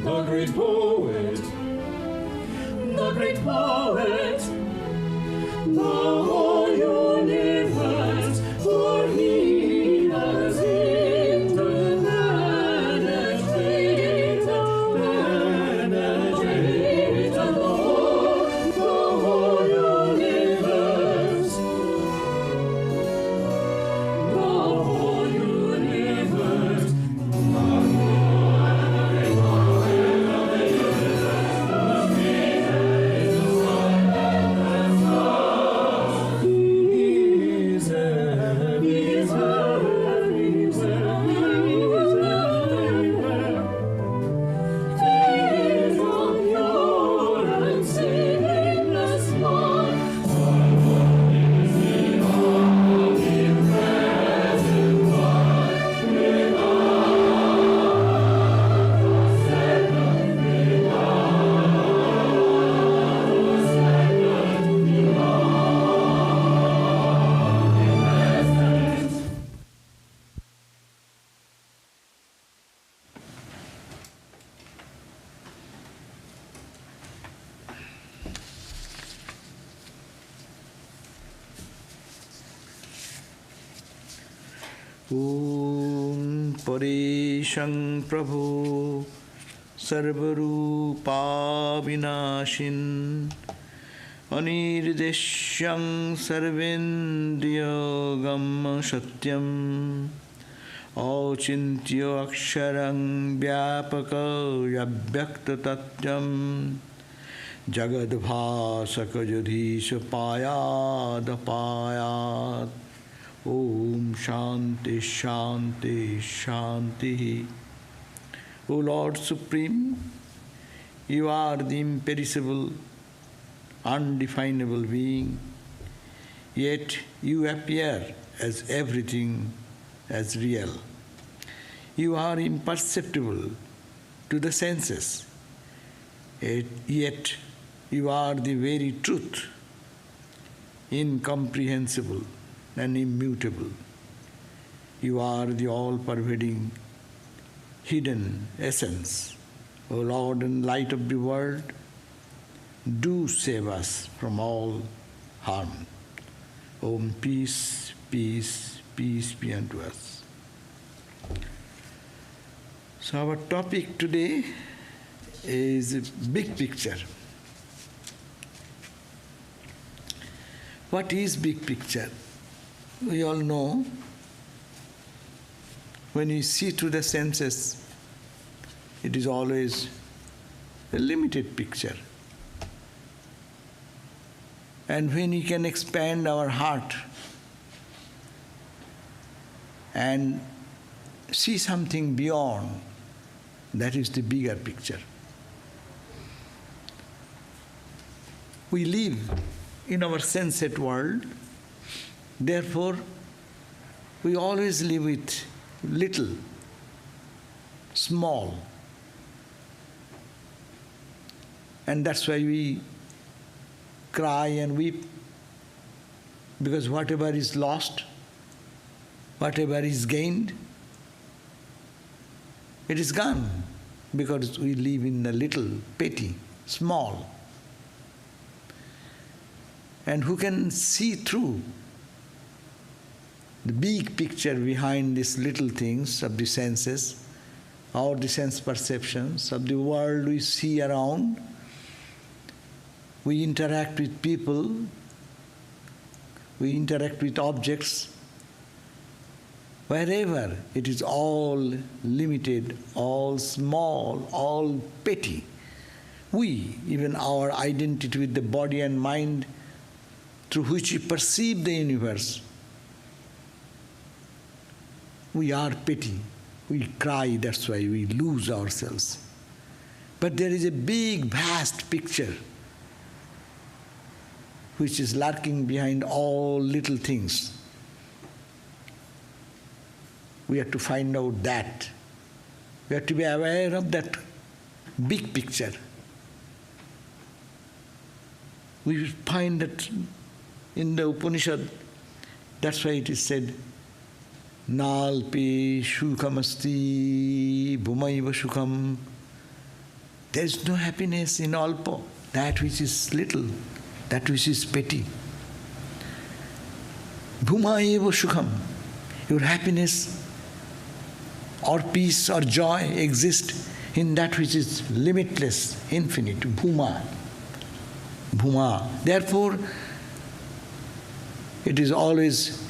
the great poet, the great poet, the whole universe, for he has interpenetrated the whole universe, the whole universe. Om Pareshang Prabhu Sarvarupa Vinashin Anirdesyang Sarvendriyogam Satyam Auchintyo Aksharang Vyapaka Yabhyakta Tatyam Jagadbhasaka Jadhisha Payad Payad. Om Shanti Shanti Shanti. O Lord Supreme, you are the imperishable, undefinable being, yet you appear as everything as real. You are imperceptible to the senses, yet you are the very truth, incomprehensible and immutable. You are the all-pervading, hidden essence. O Lord and light of the world, do save us from all harm. Om, peace, peace, peace be unto us. So our topic today is a big picture. What is big picture? We all know when you see through the senses, it is always a limited picture. And when we can expand our heart and see something beyond, that is the bigger picture. We live in our sensate world. Therefore, we always live with little, small. And that's why we cry and weep, because whatever is lost, whatever is gained, it is gone, because we live in a little, petty, small. And who can see through the big picture behind these little things of the senses, or the sense perceptions of the world we see around? We interact with people, we interact with objects. Wherever it is all limited, all small, all petty. We, even our identity with the body and mind through which we perceive the universe, we are petty. We cry, that's why we lose ourselves. But there is a big, vast picture which is lurking behind all little things. We have to find out that. We have to be aware of that big picture. We find that in the Upanishad, that's why it is said, Nalpi shukamasti bhumaiva shukam There is no happiness in alpo, that which is little, that which is petty. Bhuma eva sukham. Your happiness or peace or joy exists in that which is limitless, infinite. Bhuma. Bhuma. Therefore, it is always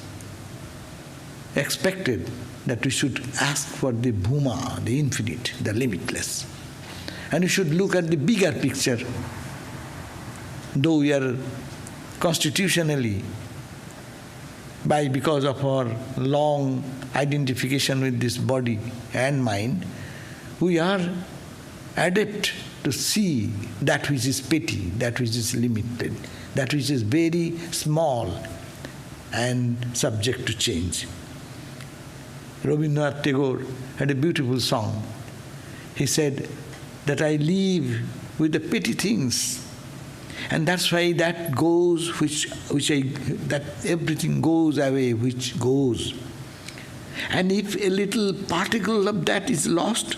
expected that we should ask for the Bhuma, the infinite, the limitless. And we should look at the bigger picture. Though we are constitutionally, because of our long identification with this body and mind, we are adept to see that which is petty, that which is limited, that which is very small and subject to change. Rabindranath Tagore had a beautiful song. He said that I live with the petty things, and that's why that goes, that everything goes away, which goes. And if a little particle of that is lost,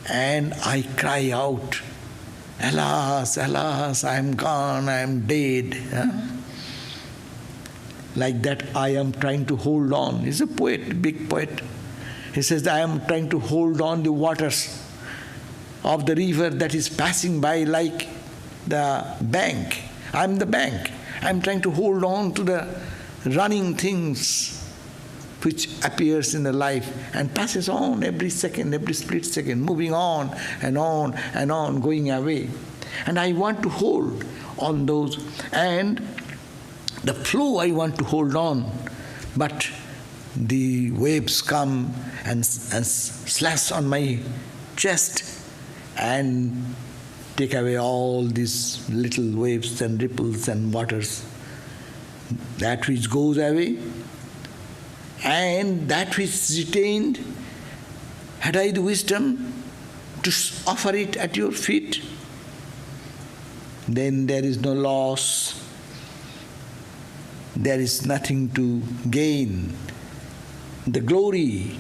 and I cry out, alas, alas, I am gone, I am dead. Like that, I am trying to hold on. He's a poet, big poet. He says, I am trying to hold on the waters of the river that is passing by like the bank. I am the bank. I am trying to hold on to the running things which appears in the life and passes on every second, every split second, moving on and on and on, going away. And I want to hold on those, and the flow I want to hold on, but the waves come and slash on my chest and take away all these little waves and ripples and waters. That which goes away, and that which is retained, had I the wisdom to offer it at your feet, then there is no loss, there is nothing to gain. The glory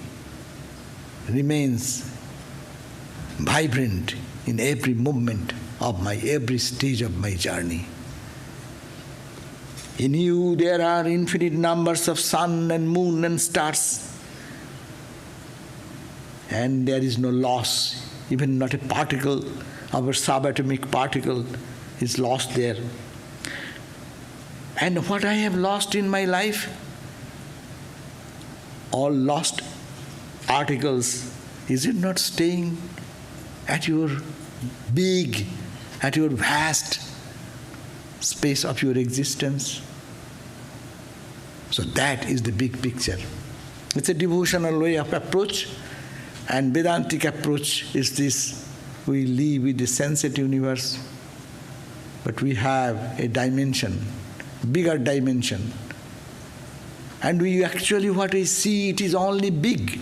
remains vibrant in every movement of every stage of my journey. In you there are infinite numbers of sun and moon and stars, and there is no loss, even not a particle of a subatomic particle is lost there. And what I have lost in my life, all lost articles, is it not staying at your vast space of your existence? So that is the big picture. It's a devotional way of approach, and Vedantic approach is this: we live with the sensate universe, but we have a dimension, bigger dimension. And we actually, what I see, it is only big,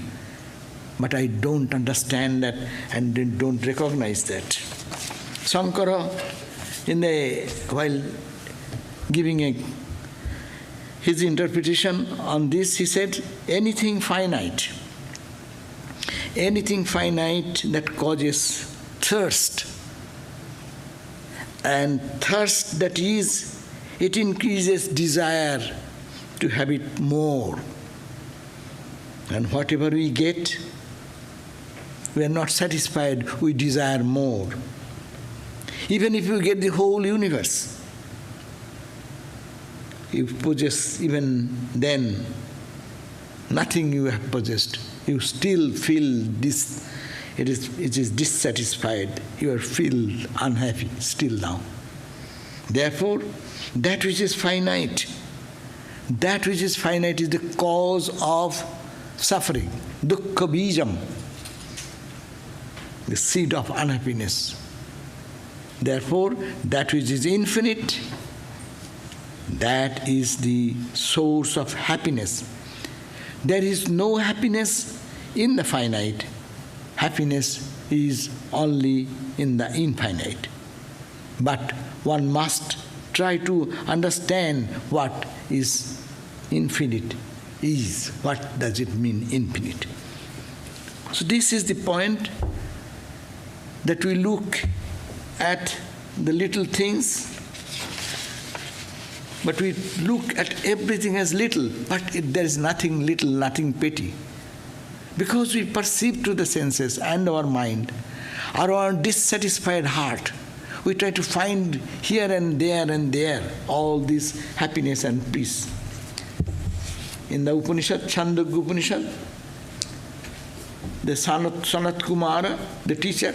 but I don't understand that and don't recognize that. Shankara, while giving his interpretation on this, he said, anything finite that causes thirst, and thirst that is, it increases desire to have it more. And whatever we get, we are not satisfied, we desire more. Even if you get the whole universe, you possess even then nothing you have possessed, you still feel it is dissatisfied, you are feel unhappy still now. Therefore, that which is finite is the cause of suffering, dukkha bijam, the seed of unhappiness. Therefore, that which is infinite, that is the source of happiness. There is no happiness in the finite. Happiness is only in the infinite. But one must try to understand what is infinite is. What does it mean, infinite? So this is the point. that we look at the little things, but we look at everything as little, but there is nothing little, nothing petty. Because we perceive through the senses and our mind, our dissatisfied heart, we try to find here and there all this happiness and peace. In the Upanishad, Chandogya Upanishad, the Sanat Kumara, the teacher,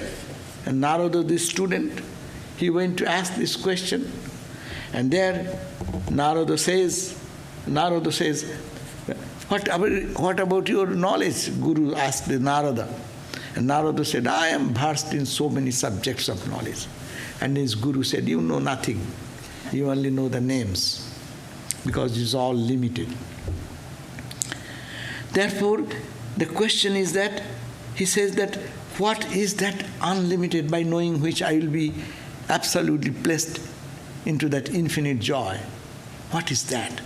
and Narada, the student, he went to ask this question. And there Narada says, what about your knowledge? Guru asked the Narada. And Narada said, I am versed in so many subjects of knowledge. And his Guru said, you know nothing. You only know the names, because it's all limited. Therefore, the question is that, he says that, what is that unlimited by knowing which I will be absolutely placed into that infinite joy? What is that?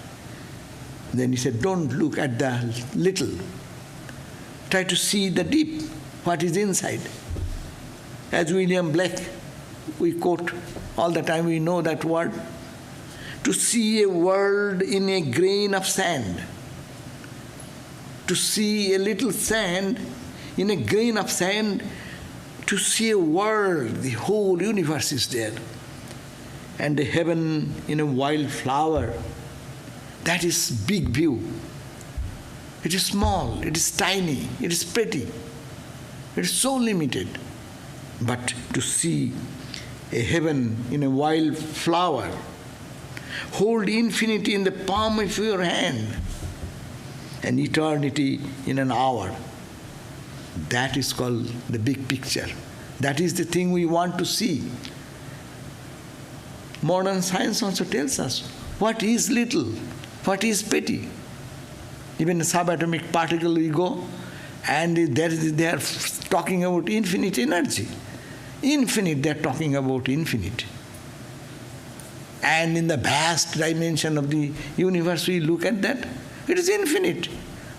Then he said, don't look at the little. Try to see the deep, what is inside. As William Blake, we quote all the time, we know that word. To see a world in a grain of sand. To see a little sand in a grain of sand, to see a world, the whole universe is there. And a heaven in a wild flower. That is big view. It is small, it is tiny, it is pretty. It is so limited. But to see a heaven in a wild flower, hold infinity in the palm of your hand, and eternity in an hour, that is called the big picture. That is the thing we want to see. Modern science also tells us what is little, what is petty. Even the subatomic particle we go, and they are talking about infinite energy. Infinite, they are talking about infinite. And in the vast dimension of the universe, we look at that, it is infinite.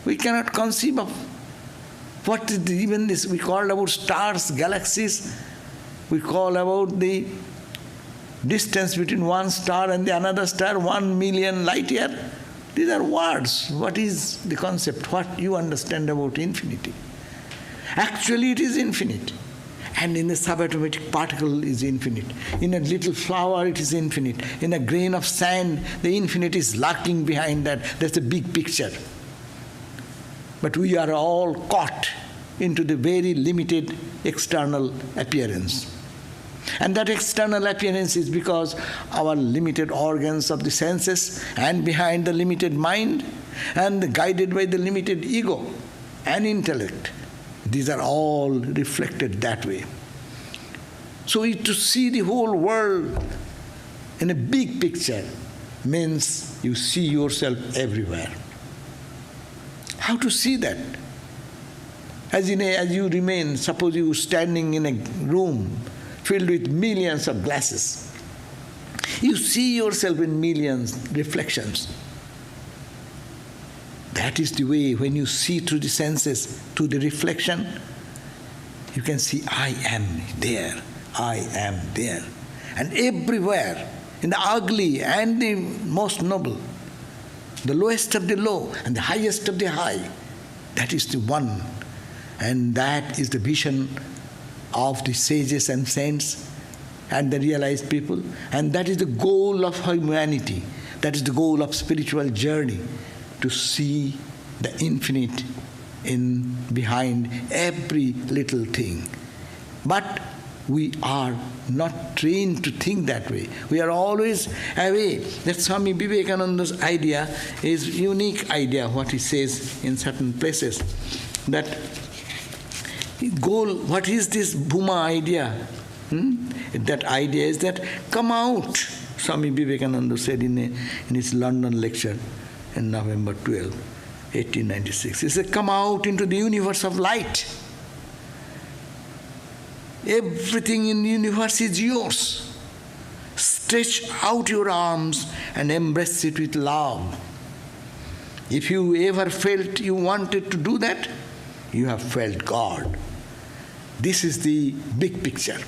We cannot conceive of what is even this. We call about stars, galaxies. We call about the distance between one star and the another star, 1 million light year. These are words. What is the concept? What you understand about infinity? Actually, it is infinite. And in the subatomic particle is infinite. In a little flower, it is infinite. In a grain of sand, the infinite is lurking behind that. That's the big picture. But we are all caught into the very limited external appearance. And that external appearance is because our limited organs of the senses, and behind the limited mind, and guided by the limited ego and intellect. These are all reflected that way. So to see the whole world in a big picture means you see yourself everywhere. How to see that? As you remain, suppose you are standing in a room filled with millions of glasses. You see yourself in millions of reflections. That is the way, when you see through the senses, through the reflection, you can see, I am there, I am there. And everywhere, in the ugly and the most noble, the lowest of the low and the highest of the high, that is the one. And that is the vision of the sages and saints and the realized people. And that is the goal of humanity. That is the goal of spiritual journey, to see the infinite in behind every little thing. But we are not trained to think that way. We are always away. That Swami Vivekananda's idea is a unique idea, what he says in certain places. That goal, what is this Bhuma idea? That idea is that come out, Swami Vivekananda said in his London lecture in November 12, 1896. He said, come out into the universe of light. Everything in the universe is yours. Stretch out your arms and embrace it with love. If you ever felt you wanted to do that, you have felt God. This is the big picture.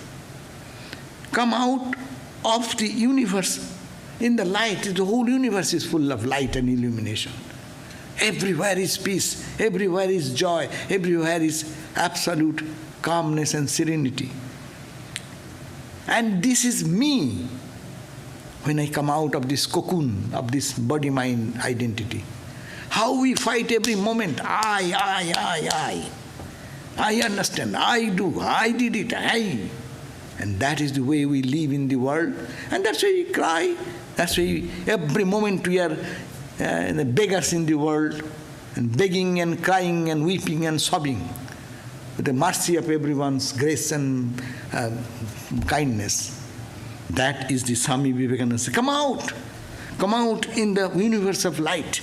Come out of the universe in the light. The whole universe is full of light and illumination. Everywhere is peace, everywhere is joy, everywhere is absolute calmness and serenity. And this is me when I come out of this cocoon, of this body-mind identity. How we fight every moment. I understand, I do, I did it, I. And that is the way we live in the world. And that's why we cry. That's why every moment we are the beggars in the world, and begging and crying and weeping and sobbing with the mercy of everyone's grace and kindness. That is the Swami Vivekananda. Come out in the universe of light.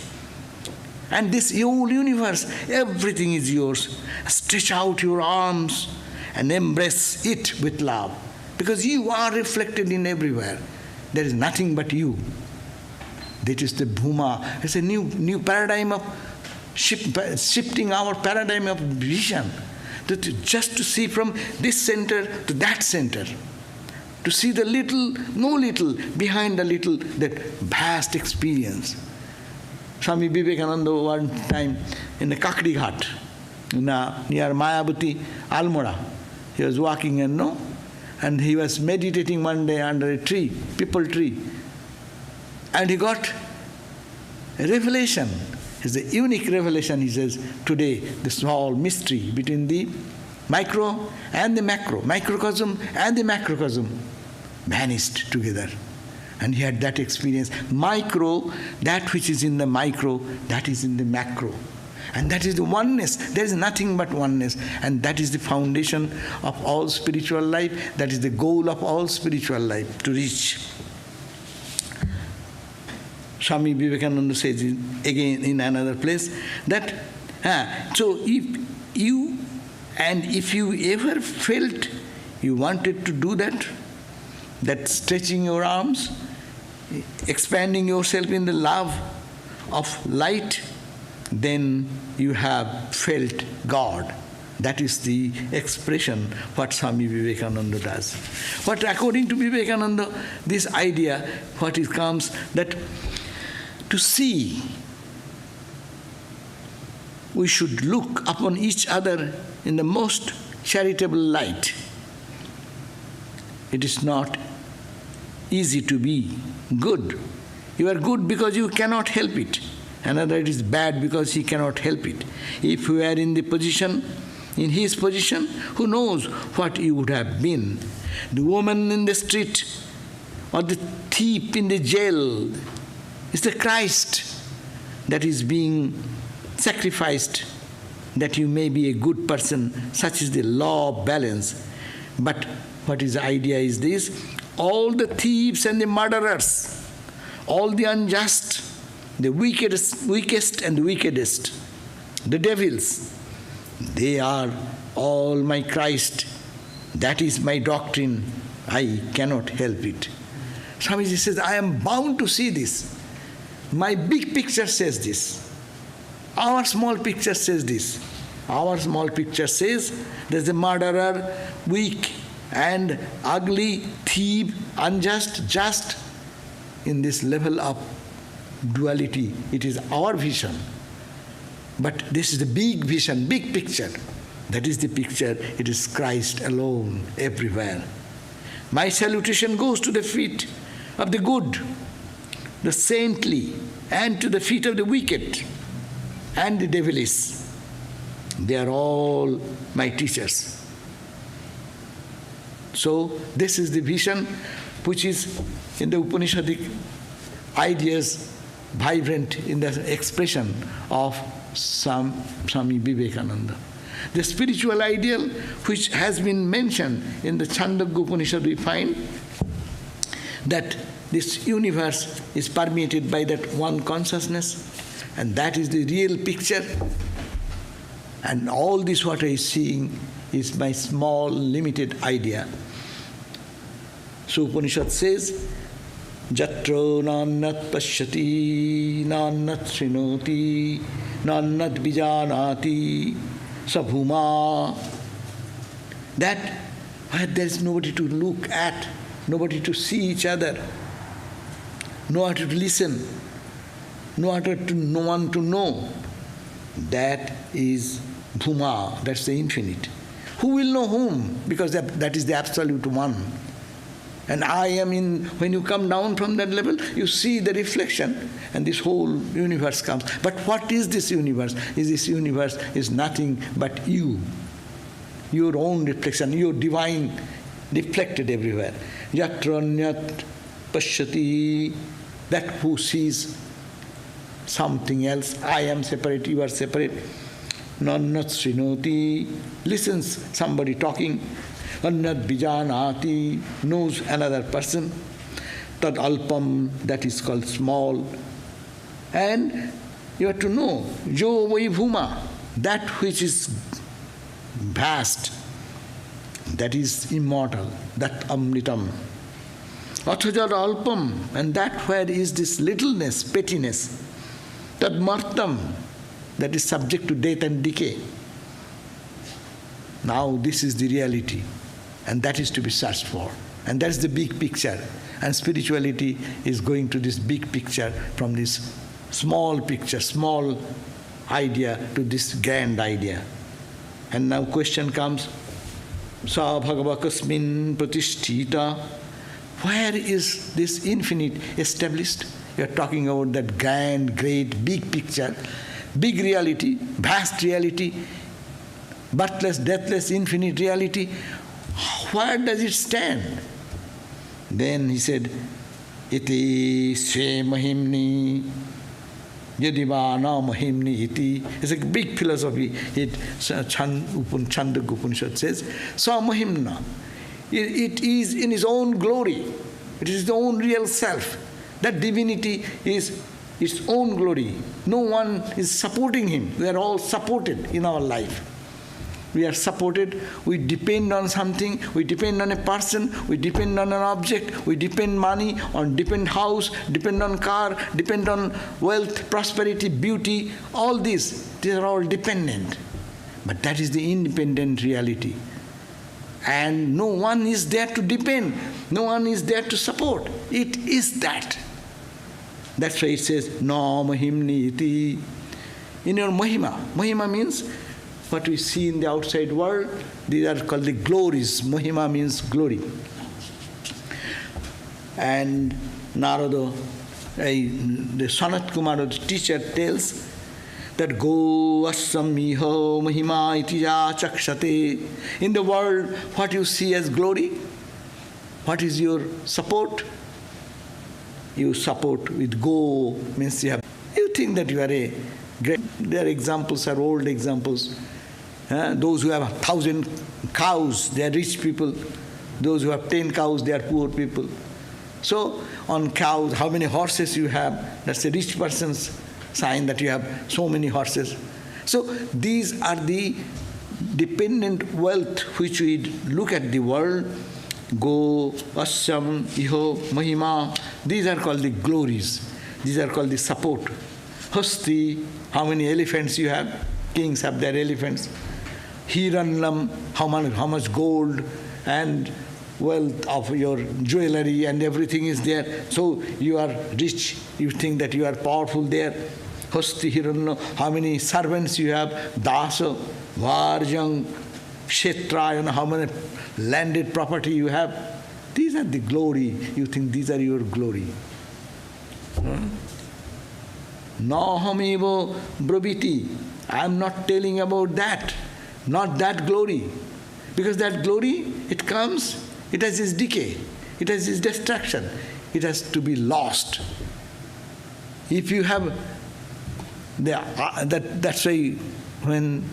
And this whole universe, everything is yours. Stretch out your arms and embrace it with love. Because you are reflected in everywhere. There is nothing but you. That is the Bhuma. It's a new paradigm of shifting our paradigm of vision. Just to see from this center to that center. To see the little, no little, behind the little, that vast experience. Swami Vivekananda one time in the Kakdi Ghat, near Mayabati, Almora, he was walking and he was meditating one day under a tree, people tree. And he got a revelation. It's a unique revelation, he says, today, the small mystery between the micro and the macro, microcosm and the macrocosm vanished together. And he had that experience. Micro, that which is in the micro, that is in the macro. And that is the oneness. There is nothing but oneness. And that is the foundation of all spiritual life. That is the goal of all spiritual life, to reach. Swami Vivekananda says again in another place that, so if you ever felt you wanted to do that stretching your arms, expanding yourself in the love of light, then you have felt God. That is the expression what Swami Vivekananda does. But according to Vivekananda, this idea, what it comes, that to see, we should look upon each other in the most charitable light. It is not easy to be good. You are good because you cannot help it. Another it is bad because he cannot help it. If you are in his position, who knows what you would have been. The woman in the street or the thief in the jail is the Christ that is being sacrificed, that you may be a good person. Such is the law of balance. But what is the idea is this: all the thieves and the murderers, all the unjust, the weakest and the wickedest, the devils, they are all my Christ. That is my doctrine. I cannot help it. Swamiji says, I am bound to see this. My big picture says this. Our small picture says this. Our small picture says there's a murderer, weak and ugly, thief, unjust, just. In this level of duality, it is our vision. But this is the big vision, big picture. That is the picture. It is Christ alone, everywhere. My salutation goes to the feet of the good, the saintly, and to the feet of the wicked and the devilish. They are all my teachers. So this is the vision which is in the Upanishadic ideas vibrant in the expression of Swami Vivekananda. The spiritual ideal which has been mentioned in the Chandogya Upanishad, we find that this universe is permeated by that one consciousness, and that is the real picture. And all this what I am seeing is my small, limited idea. So Upanishad says, Jatro nannat pashyati, nannat srinoti, nannat vijanati, sabhuma. That where there is nobody to look at, nobody to see each other, no one to listen, no one to know. That is Bhuma, that's the infinite. Who will know whom? Because that is the absolute one. And I am in, when you come down from that level, you see the reflection and this whole universe comes. But what is this universe? This universe is nothing but you. Your own reflection, your divine reflected everywhere. Yatra nyat pashyati, that who sees something else. I am separate, you are separate. Nannat srinoti, listens somebody talking. Annat bijanati, knows another person. Tad alpam, that is called small. And you have to know, jo vai bhuma, that which is vast, that is immortal, that amritam. Athajad alpam, and that where is this littleness, pettiness, that martam, that is subject to death and decay. Now this is the reality, and that is to be searched for. And that's the big picture. And spirituality is going to this big picture, from this small picture, small idea to this grand idea. And now question comes, Sa bhagavakasmin pratisthita, where is this infinite established? You are talking about that grand, great, big picture, big reality, vast reality, birthless, deathless, infinite reality. Where does it stand? Then he said, Iti se mahimni yadivana mahimni iti. It's a big philosophy. Chandogya Upanishad says, Sa mahimna. It is in his own glory. It is his own real self. That divinity is its own glory. No one is supporting him. We are all supported in our life. We are supported, we depend on something, we depend on a person, we depend on an object, we depend money, depend house, depend on car, depend on wealth, prosperity, beauty, all these are all dependent. But that is the independent reality. And no one is there to depend, no one is there to support. It is that. That's why it says, Na mahimni iti. In your mahima, mahima means what we see in the outside world, these are called the glories. Mahima means glory. And Narada, the Sanat Kumara, the teacher, tells that Go asamiho mahima itija chakshate. In the world, what you see as glory, what is your support? You support with go, means you think that you are a great. Their examples are old examples. Those who have 1,000 cows, they are rich people. Those who have 10 cows, they are poor people. So, on cows, how many horses you have, that's a rich person's sign that you have so many horses. So, these are the dependent wealth which we look at the world. Go, Asyam, Iho, Mahima, these are called the glories. These are called the support. Hasti, how many elephants you have? Kings have their elephants. Hirannam, how much gold and wealth of your jewelry and everything is there. So you are rich, you think that you are powerful there. Hasti Hiranna, how many servants you have? Dasa, Varjang, Kshetra, how many landed property you have. These are the glory. You think these are your glory. Nahamivo brabiti. I am not telling about that. Not that glory. Because that glory, it comes, it has its decay, it has its destruction, it has to be lost. If you have, that's why when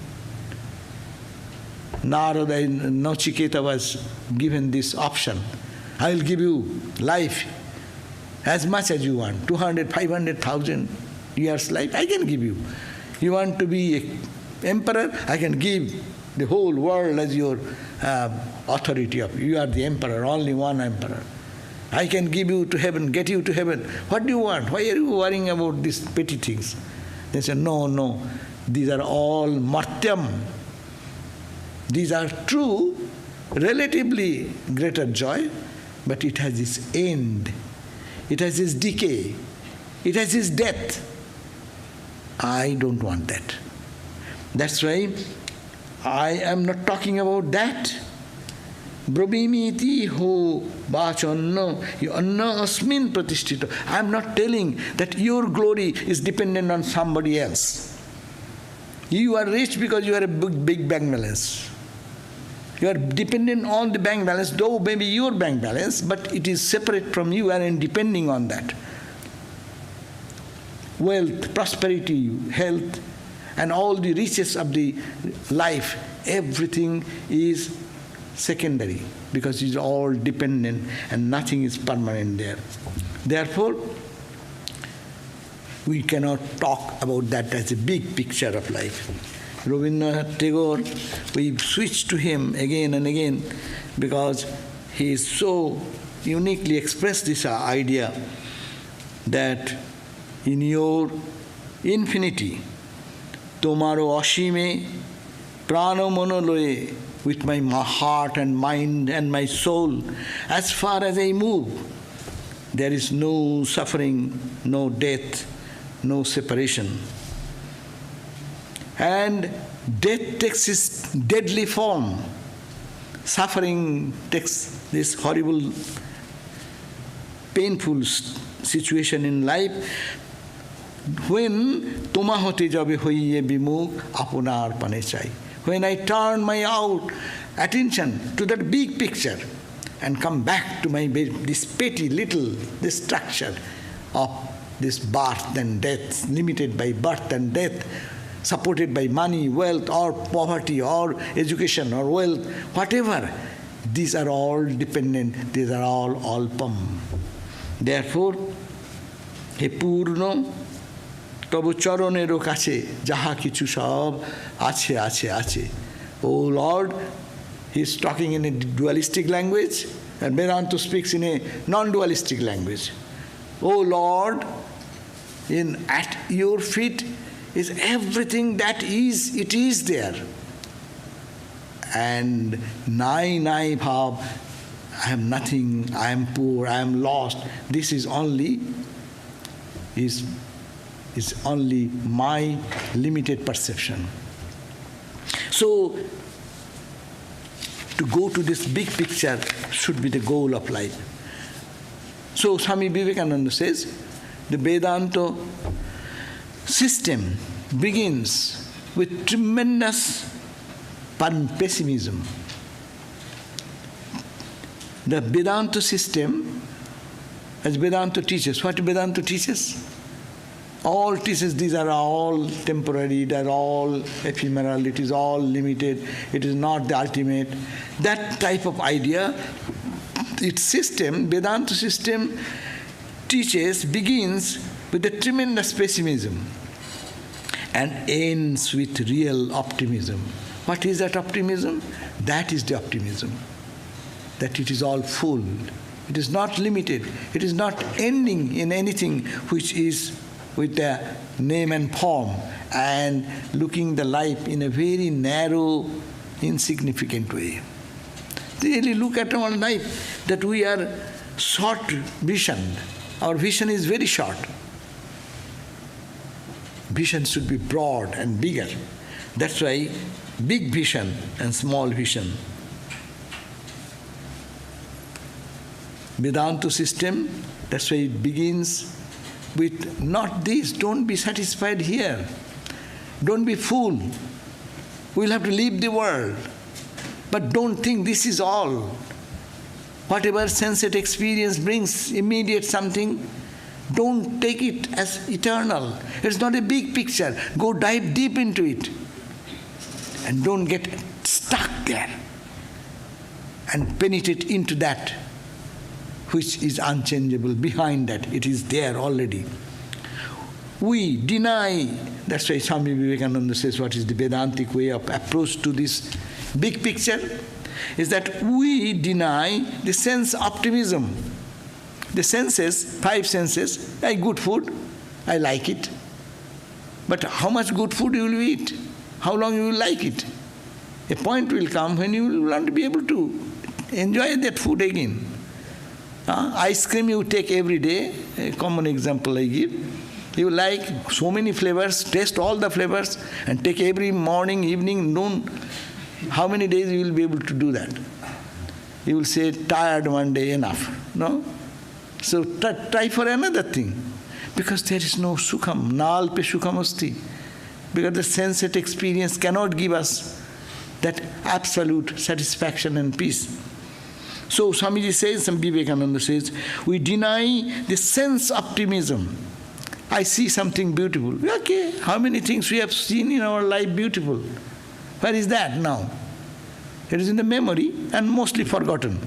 Narada and Nachiketa was given this option, I will give you life as much as you want, 200, 500,000 years life, I can give you. You want to be an emperor, I can give the whole world as your authority of you. You are the emperor, only one emperor. I can give you to heaven, get you to heaven. What do you want? Why are you worrying about these petty things? They say, no, these are all martyam. These are true, relatively greater joy, but it has its end. It has its decay. It has its death. I don't want that. That's why I am not talking about that. Brabhimiti ho vachanna anna asmin pratisthita. I am not telling that your glory is dependent on somebody else. You are rich because you are a big bank balance. You are dependent on the bank balance, though maybe your bank balance, but it is separate from you and depending on that. Wealth, prosperity, health, and all the riches of the life, everything is secondary because it's all dependent and nothing is permanent there. Therefore, we cannot talk about that as a big picture of life. Rabindranath Tagore, we switch to him again and again because he is so uniquely expressed this idea that in your infinity, tomaro ashime prana monoloye, with my heart and mind and my soul, as far as I move, there is no suffering, no death, no separation. And death takes its deadly form. Suffering takes this horrible, painful situation in life. When toma hote jabe hoiye bimukh apunar pane chai. When I turn my attention to that big picture and come back to this petty little this structure of this birth and death, limited by birth and death, supported by money, wealth, or poverty, or education, or wealth, whatever, these are all dependent, these are all alpam. Therefore, he purno তবু চরণেরও কাছে যাহা কিছু সব আছে আছে আছে. Oh Lord, he is talking in a dualistic language, and Vedanta speaks in a non-dualistic language. Oh Lord, at your feet is everything that is, it is there. And nai bhav, I am nothing, I am poor, I am lost. This is only my limited perception. So, to go to this big picture should be the goal of life. So, Swami Vivekananda says, the Vedanta system begins with tremendous pessimism. The Vedanta system, as Vedanta teaches, what Vedanta teaches? All teaches these are all temporary, they are all ephemeral, it is all limited, it is not the ultimate. That type of idea, its system, Vedanta system, begins with a tremendous pessimism and ends with real optimism. What is that optimism? That is the optimism. That it is all full. It is not limited. It is not ending in anything which is with the name and form and looking the life in a very narrow, insignificant way. Really look at our life, that we are short visioned. Our vision is very short. Vision should be broad and bigger. That's why big vision and small vision. Vedanta system, that's why it begins with not this, don't be satisfied here. Don't be fool. We'll have to leave the world. But don't think this is all. Whatever sensate experience brings immediate something, don't take it as eternal. It's not a big picture. Go dive deep into it. And don't get stuck there. And penetrate into that which is unchangeable. Behind that, it is there already. We deny, that's why Swami Vivekananda says what is the Vedantic way of approach to this big picture, is that we deny the sense optimism. The senses, 5 senses, like good food, I like it. But how much good food you will eat? How long you will like it? A point will come when you will not be able to enjoy that food again. Ice cream you take every day, a common example I give. You like so many flavors, taste all the flavors, and take every morning, evening, noon. How many days you will be able to do that? You will say, tired one day, enough. No? So try for another thing. Because there is no sukham, nalpe sukhamasti. Because the sensate experience cannot give us that absolute satisfaction and peace. So Swamiji says, Swami Vivekananda says, we deny the sense optimism. I see something beautiful. Okay, how many things we have seen in our life beautiful? Where is that now? It is in the memory and mostly forgotten.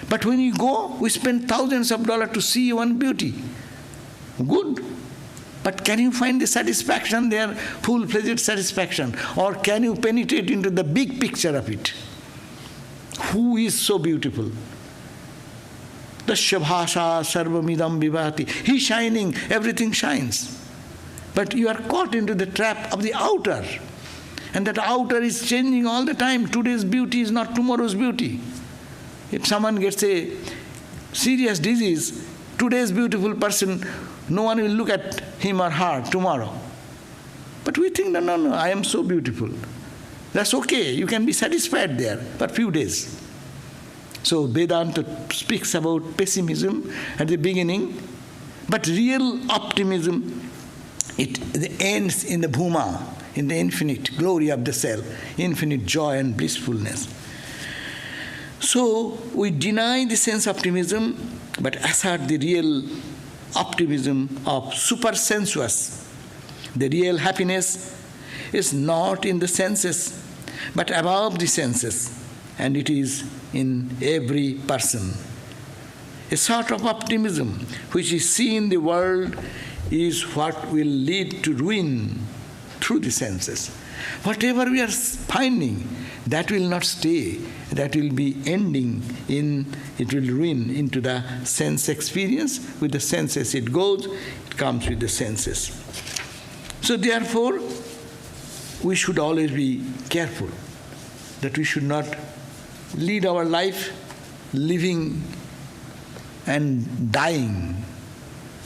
But when you go, we spend thousands of dollars to see one beauty. Good. But can you find the satisfaction there, full-fledged satisfaction? Or can you penetrate into the big picture of it? Who is so beautiful? Tasya bhasha sarvamidam vibhati. He is shining, everything shines. But you are caught into the trap of the outer. And that outer is changing all the time. Today's beauty is not tomorrow's beauty. If someone gets a serious disease, today's beautiful person, no one will look at him or her tomorrow. But we think, no, I am so beautiful. That's okay, you can be satisfied there for a few days. So Vedanta speaks about pessimism at the beginning, but real optimism, it ends in the bhuma, in the infinite glory of the self, infinite joy and blissfulness. So we deny the sense optimism, but assert the real optimism of supersensuous. The real happiness is not in the senses, but above the senses, and it is in every person. A sort of optimism which is seen in the world is what will lead to ruin through the senses. Whatever we are finding, that will not stay, that will be ending in, it will ruin into the sense experience. With the senses it goes, it comes with the senses. So therefore, we should always be careful that we should not lead our life living and dying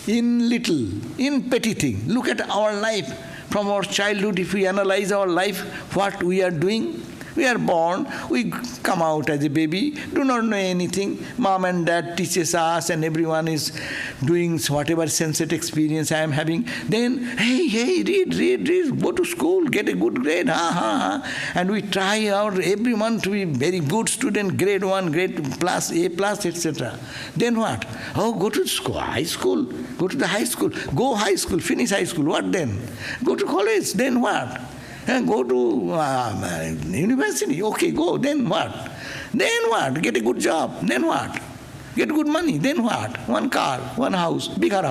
in little, in petty thing. Look at our life from our childhood. If we analyze our life, what we are doing, we are born, we come out as a baby, do not know anything. Mom and dad teaches us and everyone is doing whatever sensate experience I am having. Then, hey, read, go to school, get a good grade, And we try everyone to be very good student, grade 1, grade plus, A plus, etc. Then what? Oh, go to school, high school, go to the high school, go high school, finish high school, what then? Go to college, then what? Go to university, okay, go, then what? Then what? Get a good job, then what? Get good money, then what? One car, one house, bigger,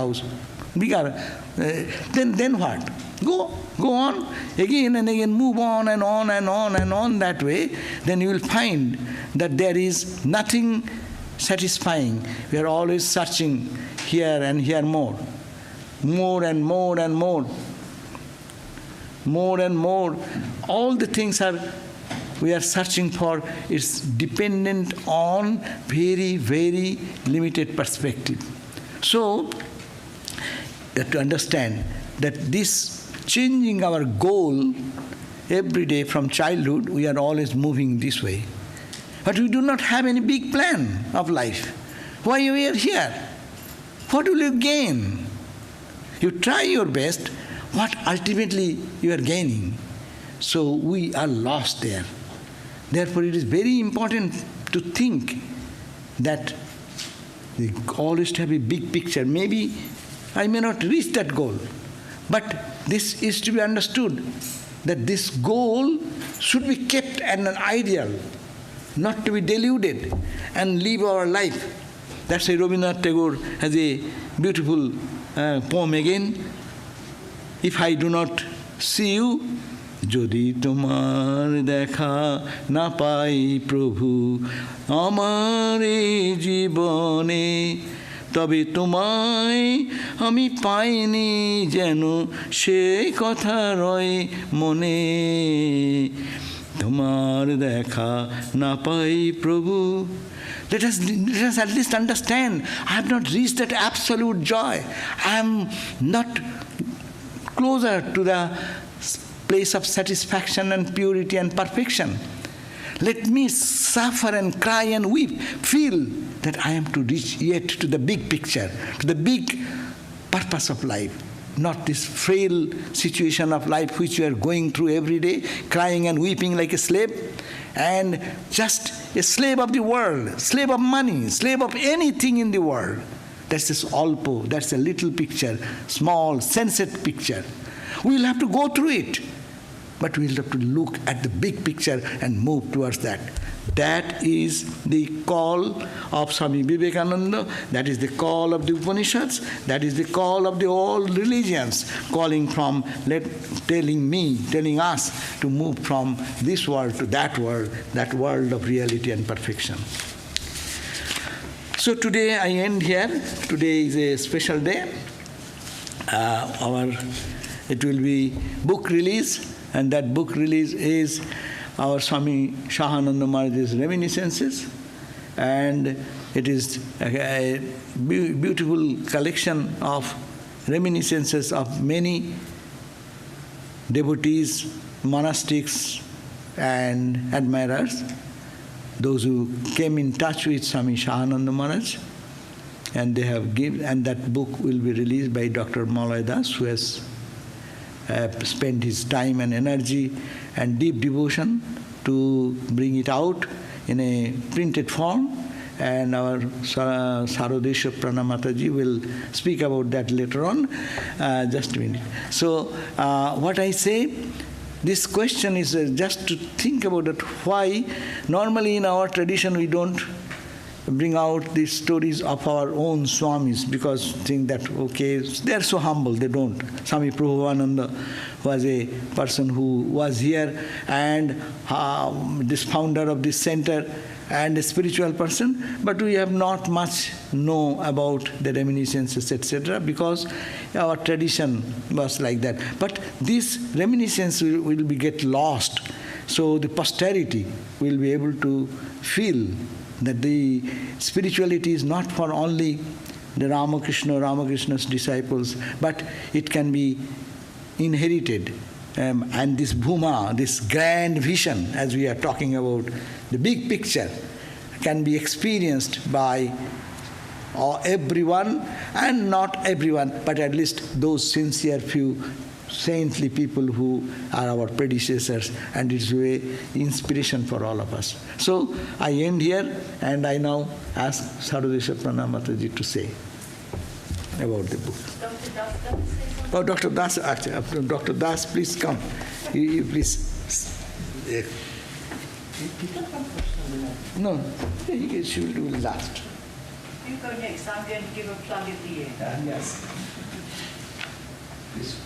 then what? Go on, again and again, move on and on and on and on that way, then you will find that there is nothing satisfying. We are always searching here and here more and more and more. More and more, all the things we are searching for is dependent on very, very limited perspective. So, you have to understand that this changing our goal every day from childhood, we are always moving this way. But we do not have any big plan of life. Why we are here? What will you gain? You try your best. What ultimately you are gaining? So we are lost there. Therefore, it is very important to think that we always have a big picture. Maybe I may not reach that goal, but this is to be understood that this goal should be kept as an ideal, not to be deluded and live our life. That's why Rabindranath Tagore has a beautiful poem again. If I do not see you, Jodi tomar dekha na pai Prabhu, amar ei jibone, tobe tomai ami paini jeno, she kotha roy mone. Tumar dekha na pai Prabhu. Let us at least understand, I have not reached that absolute joy. I am not closer to the place of satisfaction and purity and perfection. Let me suffer and cry and weep. Feel that I am to reach yet to the big picture, to the big purpose of life. Not this frail situation of life which you are going through every day, crying and weeping like a slave, and just a slave of the world, slave of money, slave of anything in the world. That's this alpo, that's a little picture, small, sensate picture. We'll have to go through it, but we'll have to look at the big picture and move towards that. That is the call of Swami Vivekananda, that is the call of the Upanishads, that is the call of the old religions, telling us to move from this world to that world of reality and perfection. So today I end here. Today is a special day. It will be book release, and that book release is our Swami Swahananda Maharaj's Reminiscences, and it is a beautiful collection of reminiscences of many devotees, monastics, and admirers, those who came in touch with Swami Swahananda Maharaj, and they have given, and that book will be released by Dr. Malay Das, who has spent his time and energy and deep devotion to bring it out in a printed form, and our Sarvadevananda Pranamataji will speak about that later on. Just a minute. So what I say, this question is just to think about it, why normally in our tradition we don't bring out the stories of our own Swamis, because think that, okay, they are so humble, they don't. Swami Prabhupada was a person who was here, and this founder of this center, and a spiritual person, but we have not much know about the reminiscences, etc., because our tradition was like that. But this reminiscence will be get lost, so the posterity will be able to feel that the spirituality is not for only the Ramakrishna's disciples, but it can be inherited. And this bhuma, this grand vision, as we are talking about, the big picture, can be experienced by everyone, and not everyone, but at least those sincere few saintly people who are our predecessors, and it's a inspiration for all of us. So I end here, and I now ask Sarvadevananda Mataji to say about the book. Dr. Das, can you say something? Oh, Dr. Das, actually, Dr. Das, please come. You please. No, she will do last. You go next. I'm going to give a plug at the end. Yes. Please.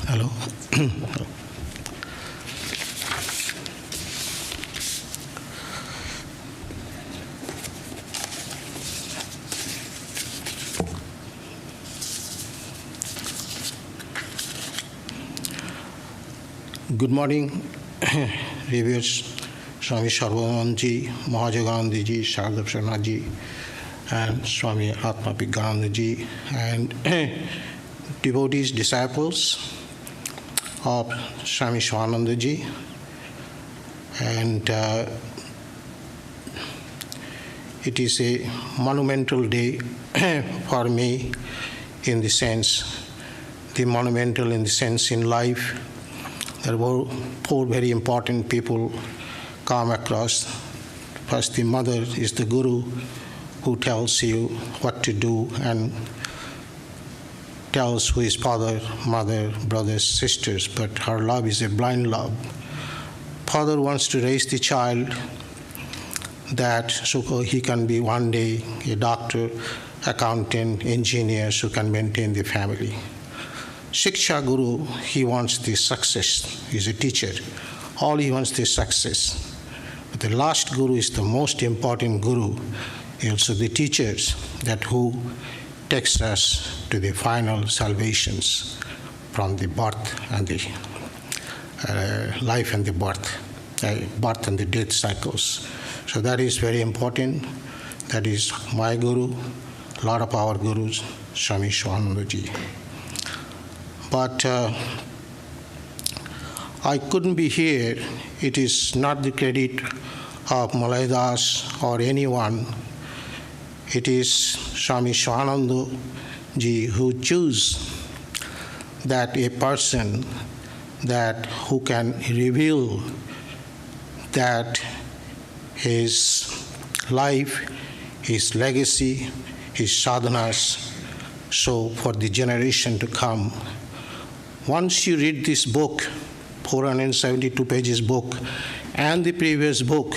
Hello. Good morning, reviewers, Swami Sarvadevananda ji, Mahajagananda ji, Sarvadevananda ji, and Swami Atma Vivekananda ji, and devotees, disciples of Swami Swahananda ji. And it is a monumental day for me, in the sense, the monumental in the sense in life. There were four very important people come across. First, the mother is the guru who tells you what to do and tells who is father, mother, brothers, sisters, but her love is a blind love. father wants to raise the child that so he can be one day a doctor, accountant, engineer, so can maintain the family. Shiksha Guru, he wants the success. He's a teacher. All he wants is success. But the last Guru is the most important Guru. Also the teachers that who takes us to the final salvations from the birth and the life and the birth and the death cycles. So that is very important. That is my Guru, a lot of our Gurus, Swami Swahananda ji. But I couldn't be here. It is not the credit of Malaidas or anyone. It is Swami Swahananda ji who chose that a person that who can reveal that his life, his legacy, his sadhanas, so for the generation to come. Once you read this book, 472 pages book, and the previous book,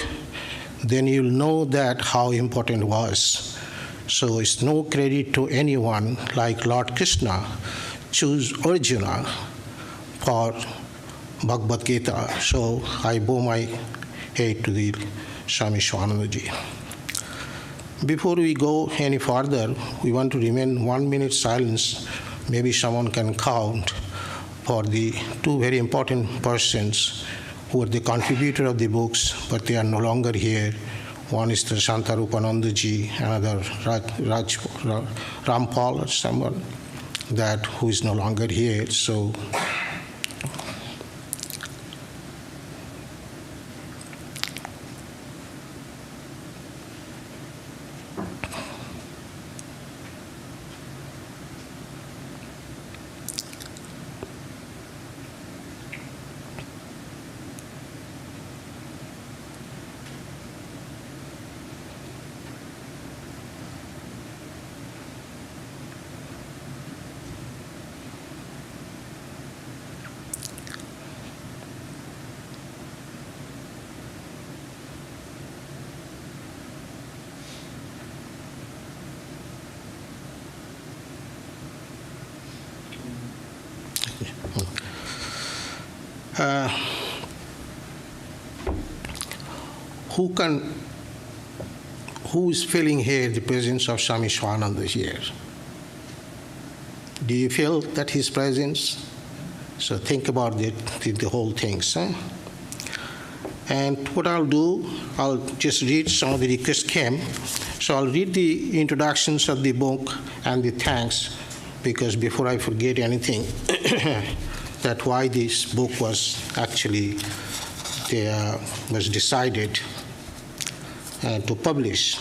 then you'll know that how important it was. So it's no credit to anyone like Lord Krishna chose Arjuna for Bhagavad Gita. So I bow my head to the Swami Swahananda ji. Before we go any further, we want to remain 1 minute silence. Maybe someone can count for the two very important persons who are the contributor of the books, but they are no longer here. One is the Shantarupananda ji, another Rampal or someone that who is no longer here. So who is feeling here the presence of Swami Swahananda here? Do you feel that his presence? So think about the whole things. And what I'll do, I'll just read some of the requests came. So I'll read the introductions of the book and the thanks, because before I forget anything, that why this book was actually was decided to publish.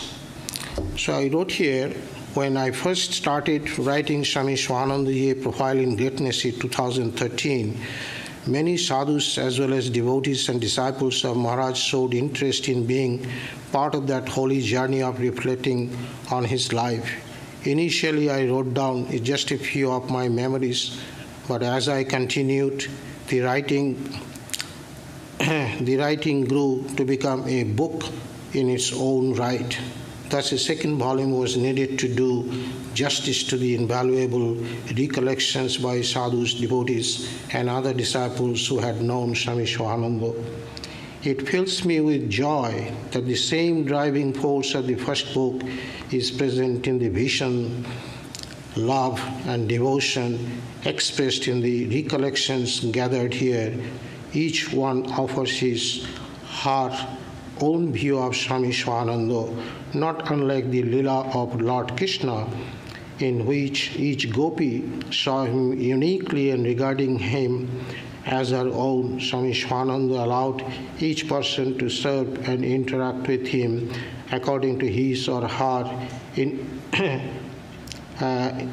So I wrote here, when I first started writing Swami Swahananda, A Profile in Greatness in 2013, many sadhus as well as devotees and disciples of Maharaj showed interest in being part of that holy journey of reflecting on his life. Initially, I wrote down just a few of my memories, but as I continued, the writing grew to become a book in its own right. Thus, a second volume was needed to do justice to the invaluable recollections by sadhus, devotees, and other disciples who had known Swami Swahananda. It fills me with joy that the same driving force of the first book is present in the vision, love, and devotion expressed in the recollections gathered here. Each one offers his heart own view of Swami Swahananda, not unlike the Lila of Lord Krishna, in which each gopi saw him uniquely and regarding him as her own. Swami Swahananda allowed each person to serve and interact with him according to his or her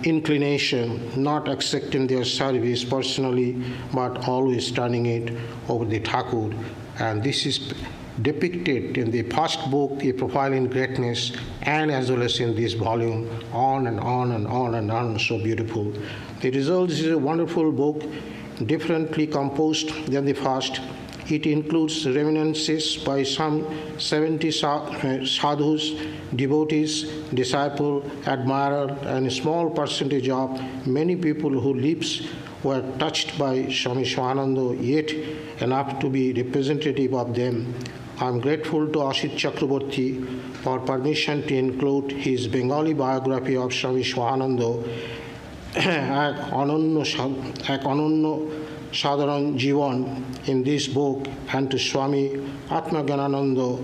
inclination, not accepting their service personally, but always turning it over the Thakur. And this is depicted in the first book, A Profile in Greatness, and as well as in this volume, on and on and on and on, so beautiful. The result is a wonderful book, differently composed than the first. It includes Remembrances by some 70 sadhus, devotees, disciples, admirers, and a small percentage of many people whose lives were touched by Swami Swahananda, yet enough to be representative of them. I am grateful to Ashit Chakraborty for permission to include his Bengali biography of Swami Swahananda, Ek Ononno Sadharan Jivan, in this book, and to Swami Atmaganananda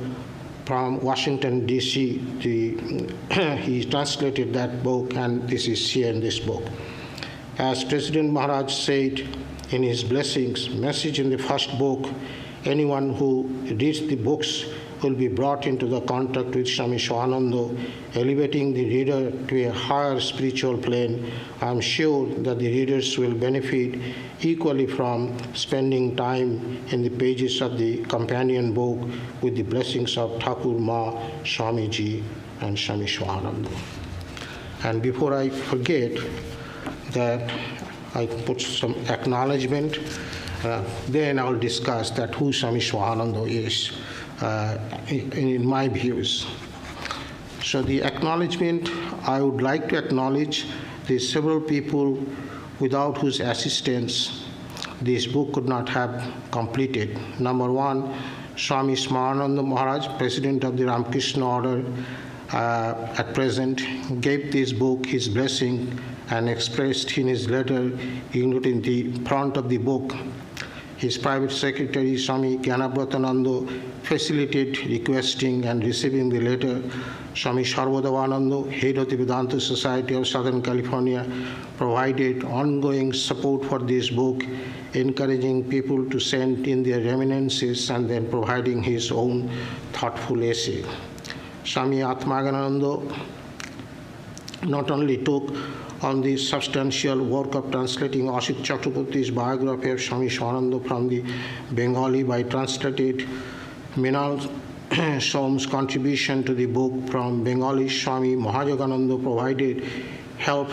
from Washington, D.C. He translated that book, and this is here in this book. As President Maharaj said in his blessings message in the first book, anyone who reads the books will be brought into the contact with Swami Swahananda, elevating the reader to a higher spiritual plane. I am sure that the readers will benefit equally from spending time in the pages of the companion book with the blessings of Thakur Ma, Swamiji, and Swami Swahananda. And before I forget that, I put some acknowledgement. Then I'll discuss that who Swami Swahananda is in my views. So the acknowledgement, I would like to acknowledge the several people without whose assistance this book could not have completed. Number one, Swami Swahananda Maharaj, President of the Ramakrishna Order at present, gave this book his blessing and expressed in his letter including the front of the book. His private secretary, Swami Gyanabratananda, facilitated requesting and receiving the letter. Swami Sarvadevananda, head of the Vedanta Society of Southern California, provided ongoing support for this book, encouraging people to send in their reminiscences and then providing his own thoughtful essay. Swami Atmagananda not only took on the substantial work of translating Ashit Chakraborty's biography of Swami Swahananda from the Bengali by translated Minal Som's contribution to the book from Bengali. Swami Mahajagananda provided help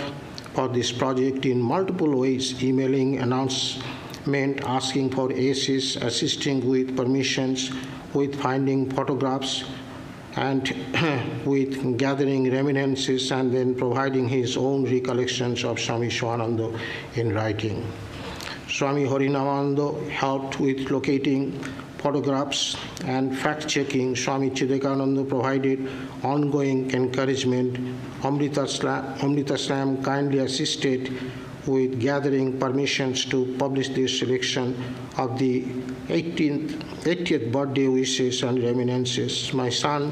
for this project in multiple ways, emailing announcement, asking for essays, assisting with permissions, with finding photographs, and with gathering reminiscences, and then providing his own recollections of Swami Swahananda in writing. Swami Harinamananda helped with locating photographs and fact-checking. Swami Vivekananda provided ongoing encouragement. Amrita Slam kindly assisted with gathering permissions to publish the selection of the 80th birthday wishes and reminiscences. My son,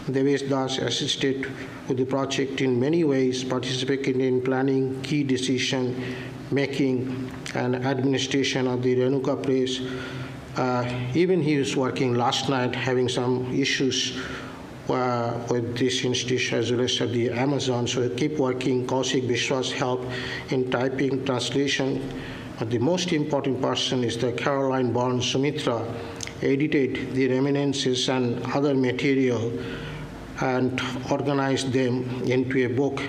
Devesh Das, assisted with the project in many ways, participating in planning, key decision making, and administration of the Renuka Press. Even he was working last night, having some issues with this institution as well as at the Amazon. So keep working. Kaushik Bishwas helped in typing, translation. But the most important person is the Caroline-born Sumitra, edited the reminiscences and other material and organized them into a book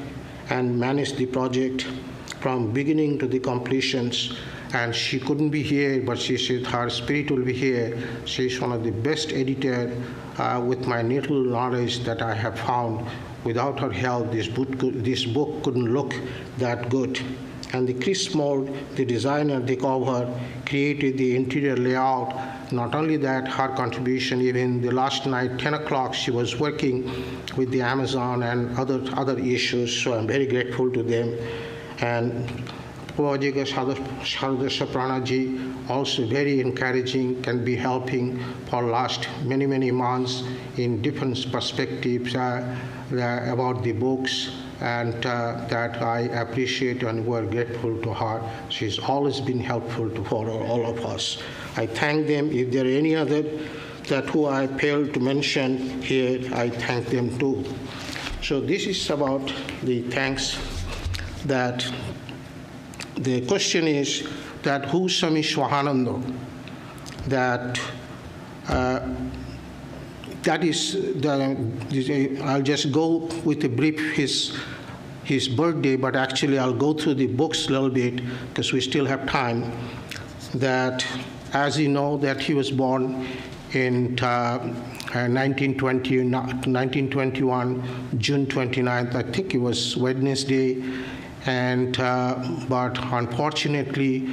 and managed the project from beginning to the completions. And she couldn't be here, but she said her spirit will be here. She's one of the best editors with my little knowledge that I have found. Without her help, this book couldn't look that good. And the Chris Mold, the designer, the cover, created the interior layout. Not only that, her contribution, even the last night, 10 o'clock, she was working with the Amazon and other issues, so I'm very grateful to them. And Pujika Shardasha Pranaji, also very encouraging, can be helping for last many months in different perspectives about the books, and that I appreciate and we're grateful to her. She's always been helpful for all of us. I thank them. If there are any other that who I failed to mention here, I thank them too. So this is about the thanks. That the question is that who Swami Swahananda? That I'll just go with a brief his birthday, but actually I'll go through the books a little bit because we still have time. That as you know, that he was born in 1921, June 29th. I think it was Wednesday. And but unfortunately,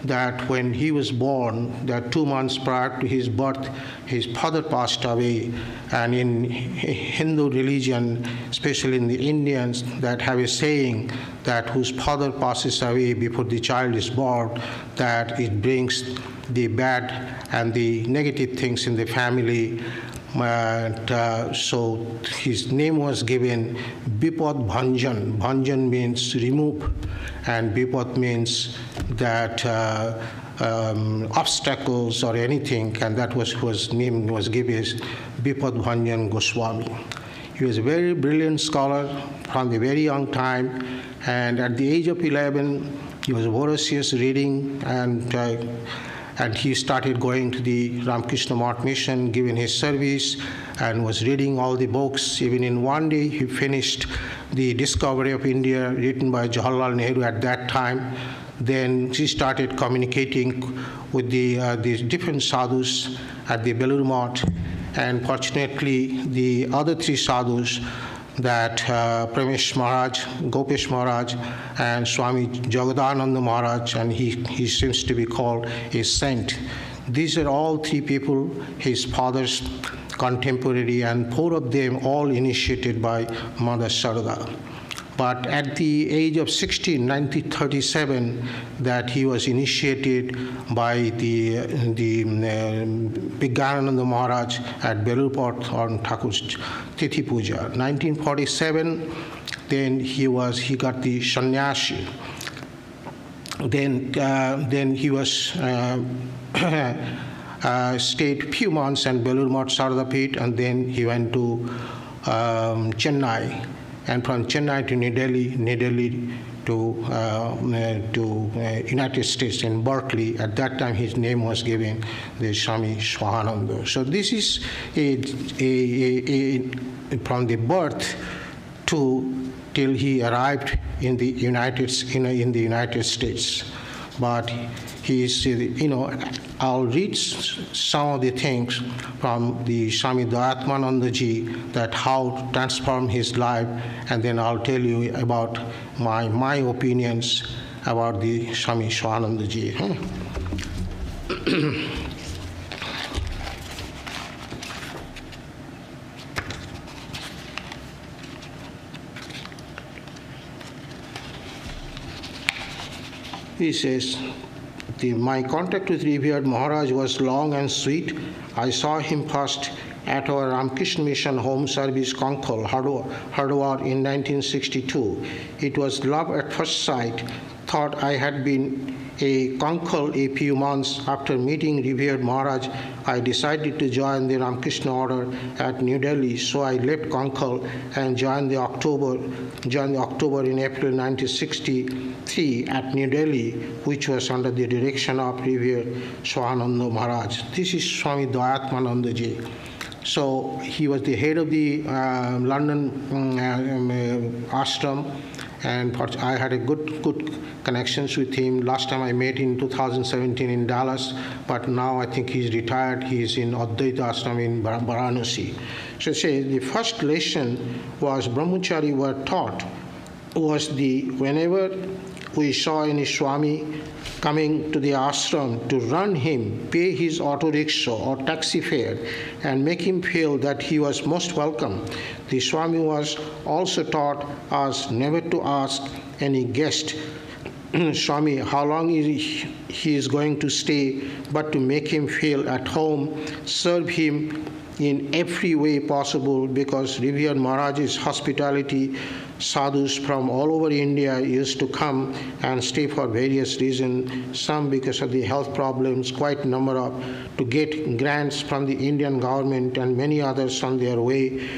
that when he was born, that 2 months prior to his birth, his father passed away. And in Hindu religion, especially in the Indians, that have a saying that whose father passes away before the child is born, that it brings the bad and the negative things in the family. So his name was given Bipad Bhanjan. Bhanjan means remove, and Bipad means that obstacles or anything, and that was his name was given as Bipad Bhanjan Goswami. He was a very brilliant scholar from the very young time, and at the age of 11, he was voracious reading, and he started going to the Ramakrishna Math mission, giving his service, and was reading all the books. Even in one day, he finished the Discovery of India, written by Jawaharlal Nehru at that time. Then he started communicating with the different sadhus at the Belur Math, and fortunately, the other three sadhus, that Pramesh Maharaj, Gopesh Maharaj, and Swami Jagadananda Maharaj, and he seems to be called a saint. These are all three people, his father's contemporary, and four of them all initiated by Mother Sarada. But at the age of 16, 1937, that he was initiated by the Vivekananda Maharaj at Belurport on Thakur's Tithi Puja. 1947, then he got the sannyasi. Then he was stayed few months in Belur Sarada Peeth, and then he went to Chennai. And from Chennai to New Delhi to United States in Berkeley. At that time, his name was given the Swami Swahananda. So this is from the birth till he arrived in the United States. But he is, I'll read some of the things from the Swami Dayaatmananda ji, that how transformed his life, and then I'll tell you about my opinions about the Swami Swahananda ji. He says, my contact with Revered Maharaj was long and sweet. I saw him first at our Ramakrishna Mission Home Service, Konkal, Hardwar in 1962. It was love at first sight. Thought I had been a Konkal a few months. After meeting Revered Maharaj, I decided to join the Ramakrishna Order at New Delhi. So I left Konkal and joined the October in April 1963 at New Delhi, which was under the direction of Revered Swahananda Maharaj. This is Swami Dayaatmananda ji. So he was the head of the London ashram, and I had a good connections with him. Last time I met in 2017 in Dallas, but now I think he's retired. He's in Advaita ashram in Varanasi. So say the first lesson was Brahmachari were taught was whenever we saw any Swami coming to the ashram, to run him, pay his auto rickshaw or taxi fare, and make him feel that he was most welcome. The Swami was also taught us never to ask any guest, Swami, how long he is going to stay, but to make him feel at home, serve him in every way possible, because Revered Maharaj's hospitality, sadhus from all over India used to come and stay for various reasons, some because of the health problems, quite a number of, to get grants from the Indian government, and many others on their way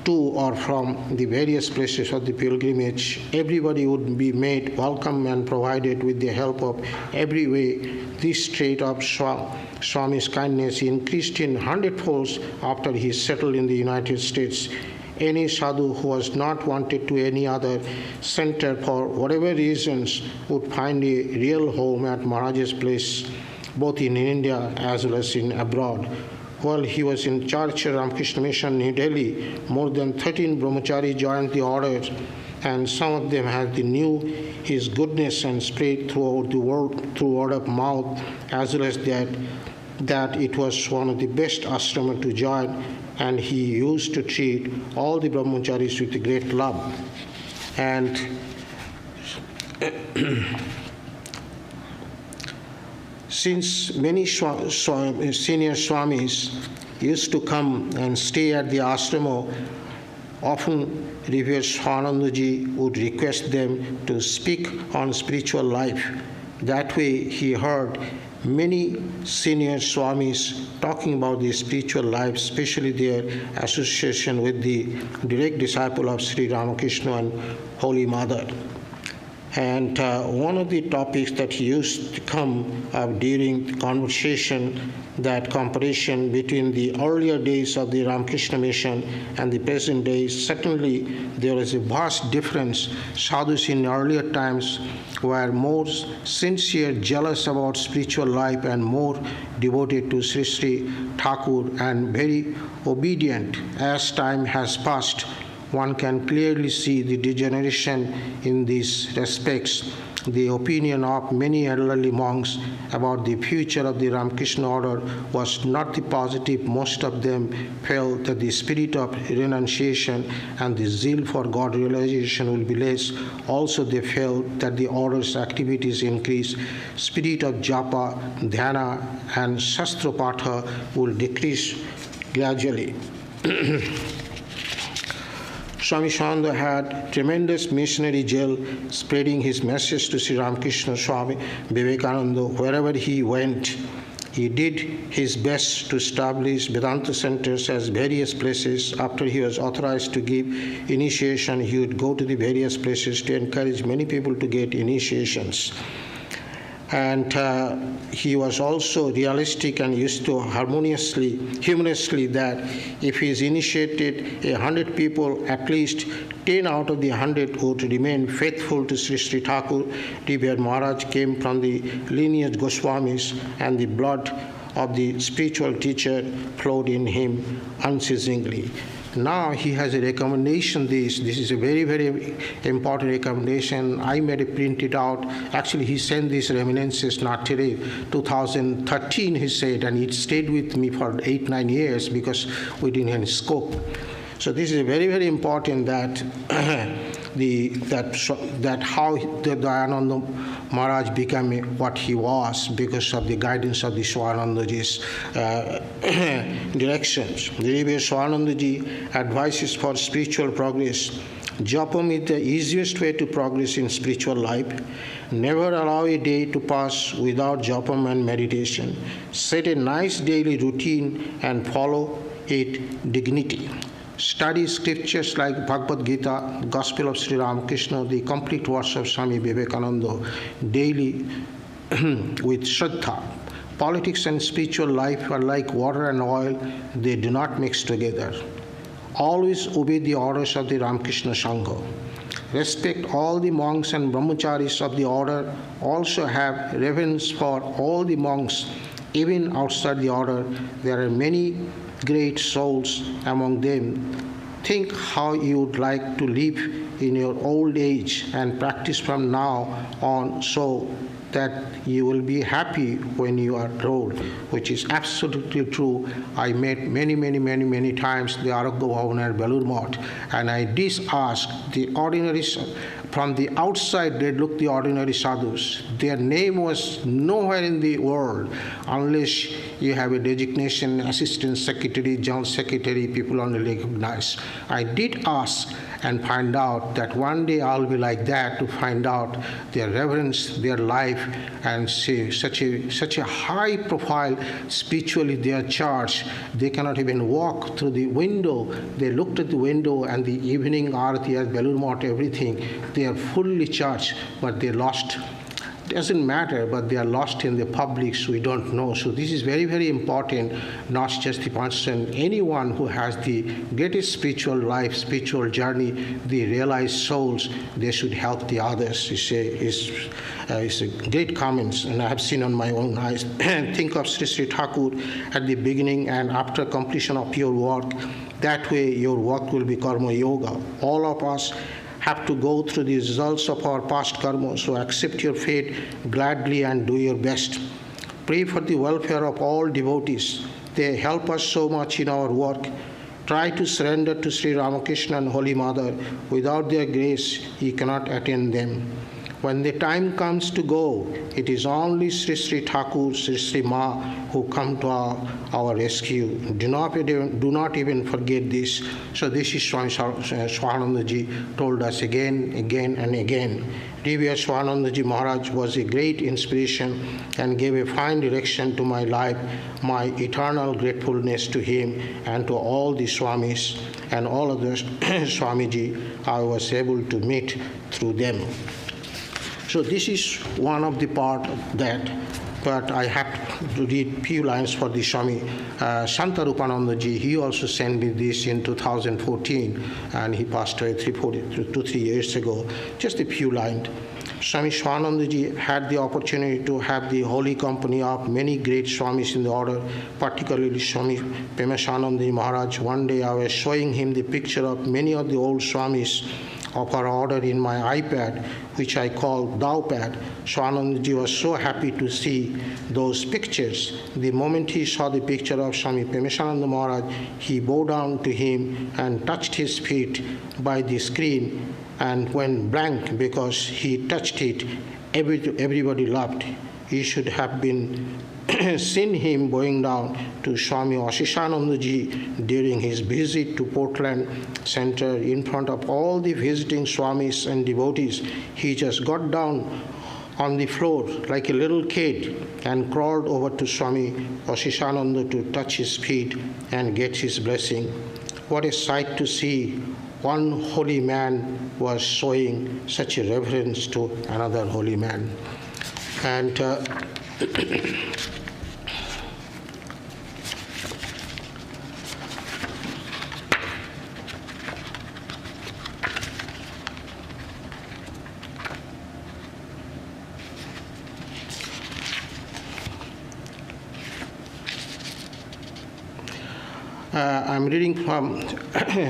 to or from the various places of the pilgrimage. Everybody would be made welcome and provided with the help of every way. This trait of Swami's kindness increased in 100-folds after he settled in the United States. Any sadhu who was not wanted to any other center for whatever reasons would find a real home at Maharaj's place. both in India as well as in abroad. While he was in charge of Ramakrishna Mission, New Delhi, more than 13 brahmacharis joined the order, and some of them knew his goodness and spread throughout the world through word of mouth, as well as that it was one of the best ashrama to join, and he used to treat all the brahmacharis with great love. And since many senior swamis used to come and stay at the ashrama, often Revered Swahanandaji would request them to speak on spiritual life. That way he heard many senior swamis talking about the spiritual life, especially their association with the direct disciple of Sri Ramakrishna and Holy Mother. And one of the topics that used to come up during the conversation, that comparison between the earlier days of the Ramakrishna Mission and the present days, certainly there is a vast difference. Sadhus in earlier times were more sincere, jealous about spiritual life, and more devoted to Sri Sri Thakur and very obedient. As time has passed, one can clearly see the degeneration in these respects. The opinion of many elderly monks about the future of the Ramakrishna order was not the positive. Most of them felt that the spirit of renunciation and the zeal for God realization will be less. Also, they felt that the order's activities increase. Spirit of japa, dhyana, and shastra patha will decrease gradually. Swami Swahananda had tremendous missionary zeal, spreading his message to Sri Ramakrishna Swami Vivekananda wherever he went. He did his best to establish Vedanta centers at various places. After he was authorized to give initiation, he would go to the various places to encourage many people to get initiations. And he was also realistic and used to humorously that if he is initiated 100 people, at least 10 out of the 100 would remain faithful to Sri Sri Thakur. Revered Maharaj came from the lineage Goswamis, and the blood of the spiritual teacher flowed in him unceasingly. Now he has a recommendation. This is a very, very important recommendation. I made it, print it out. Actually, he sent these Remembrances not today, 2013, he said, and it stayed with me for 8-9 years because we didn't have scope. So this is very, very important that how the Dayananda Maharaj became what he was because of the guidance of the Swahanandaji's directions. The Revered Swahanandaji advises for spiritual progress. Japam is the easiest way to progress in spiritual life. Never allow a day to pass without japam and meditation. Set a nice daily routine and follow it dignity. Study scriptures like Bhagavad Gita, Gospel of Sri Ramakrishna, the complete works of Swami Vivekananda daily with Shraddha. Politics and spiritual life are like water and oil, they do not mix together. Always obey the orders of the Ramakrishna Sangha. Respect all the monks and brahmacharis of the order. Also have reverence for all the monks. Even outside the order, there are many great souls among them. Think how you would like to live in your old age and practice from now on so that you will be happy when you are old, which is absolutely true. I met many times the Arogya Bhavan at Belur Math, and I did ask the ordinary, from the outside they looked the ordinary sadhus. Their name was nowhere in the world unless you have a designation, assistant secretary, general secretary, people only recognize. I did ask and find out that one day I'll be like that, to find out their reverence, their life, and see such a high profile spiritually they are charged. They cannot even walk through the window. They looked at the window and the evening arati at Belur Math, everything. They are fully charged, but they lost doesn't matter, but they are lost in the public, so we don't know. So this is very, very important, not just the person, anyone who has the greatest spiritual life, spiritual journey, the realized souls, they should help the others. It's a great comments, and I have seen on my own eyes. Think of Sri Sri Thakur at the beginning and after completion of your work. That way your work will be karma yoga. All of us have to go through the results of our past karma, so accept your fate gladly and do your best. Pray for the welfare of all devotees. They help us so much in our work. Try to surrender to Sri Ramakrishna and Holy Mother. Without their grace, you cannot attain them. When the time comes to go, it is only Sri Sri Thakur, Sri Sri Ma who come to our rescue. Do not even forget this. So this is Swami Swahananda ji told us again and again. Revere Swahananda ji Maharaj was a great inspiration and gave a fine direction to my life. My eternal gratefulness to him and to all the Swamis and all other Swamiji I was able to meet through them. So this is one of the part of that, but I have to read few lines for the Swami Santa Rupananda ji. He also sent me this in 2014, and he passed away 2-3 years ago. Just a few lines. Swami Swahananda ji had the opportunity to have the holy company of many great Swamis in the order, particularly Swami Vivekananda ji Maharaj. One day I was showing him the picture of many of the old Swamis of our order in my iPad, which I call Dowpad. Swahananda was so happy to see those pictures. The moment he saw the picture of Swami Vivekananda Maharaj, he bowed down to him and touched his feet by the screen and went blank because he touched it. Everybody laughed. He should have been seen him bowing down to Swami Ashishananda ji during his visit to Portland Center in front of all the visiting Swamis and devotees. He just got down on the floor like a little kid and crawled over to Swami Ashishananda to touch his feet and get his blessing. What a sight to see. One holy man was showing such a reverence to another holy man. And I'm reading from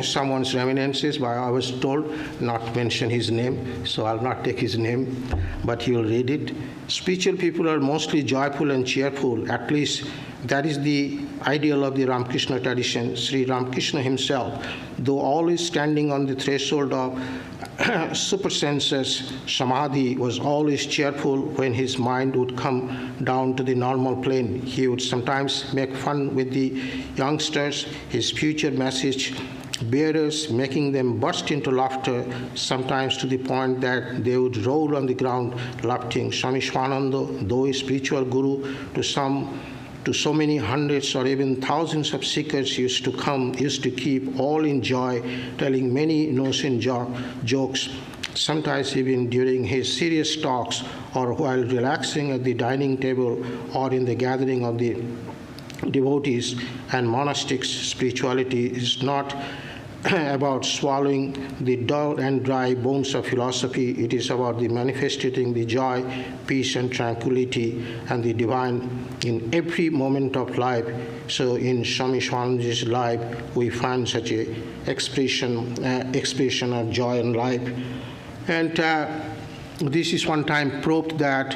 someone's Remembrances, but I was told not to mention his name, so I'll not take his name, but he will read it. Spiritual people are mostly joyful and cheerful, at least that is the ideal of the Ramakrishna tradition. Sri Ramakrishna himself, though always standing on the threshold of supersensus samadhi, was always cheerful when his mind would come down to the normal plane. He would sometimes make fun with the youngsters, his future message bearers, making them burst into laughter, sometimes to the point that they would roll on the ground laughing. Swami Swahananda, though a spiritual guru to so many hundreds or even thousands of seekers, used to keep all in joy, telling many innocent jokes, sometimes even during his serious talks or while relaxing at the dining table or in the gathering of the devotees and monastics. Spirituality is not about swallowing the dull and dry bones of philosophy. It is about the manifesting the joy, peace, and tranquility and the divine in every moment of life. So in Swami Swahananda's life, we find such a expression of joy and life. And this is one time proved that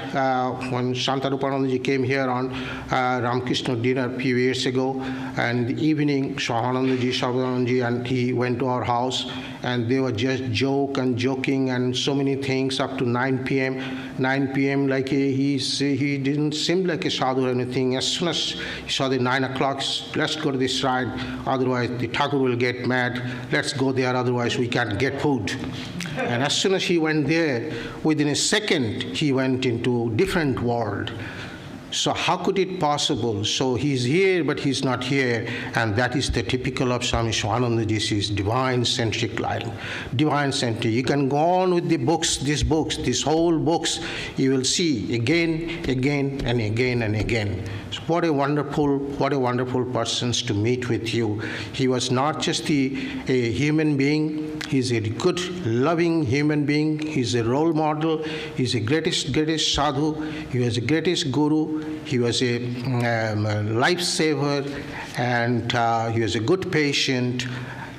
when Santa Rupananda came here on Ramakrishna dinner a few years ago, and in the evening Sarvadevananda and he went to our house, and they were just joking and so many things up to 9 p.m. 9 p.m. like he didn't seem like a sadhu or anything. As soon as he saw the 9 o'clock, let's go to this shrine, otherwise the Thakur will get mad. Let's go there, otherwise we can't get food. And as soon as he went there, within a second, he went into different world. So how could it possible? So he's here, but he's not here. And that is the typical of Swami Swahananda Ji's divine-centric line. Divine-centric. You can go on with the books, these whole books, you will see again, and again, and again. So what a wonderful person to meet with you. He was not just a human being. He's a good, loving human being. He's a role model. He's the greatest sadhu. He was the greatest guru. He was a lifesaver, and he was a good patient.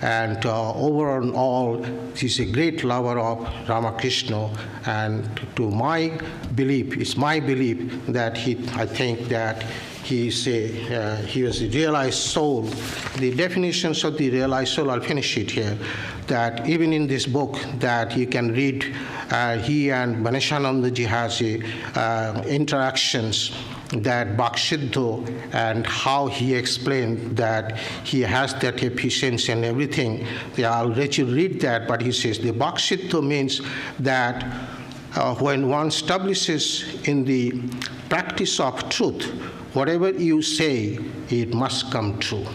And overall, he's a great lover of Ramakrishna. And to my belief, it's my belief that I think that he was a realized soul. The definitions of the realized soul, I'll finish it here, that even in this book that you can read, he and Ganeshanandaji has interactions, that Bhakshidho, and how he explained that he has that efficiency and everything. I'll let you read that, but he says the Bhakshidho means that when one establishes in the practice of truth, whatever you say, it must come true.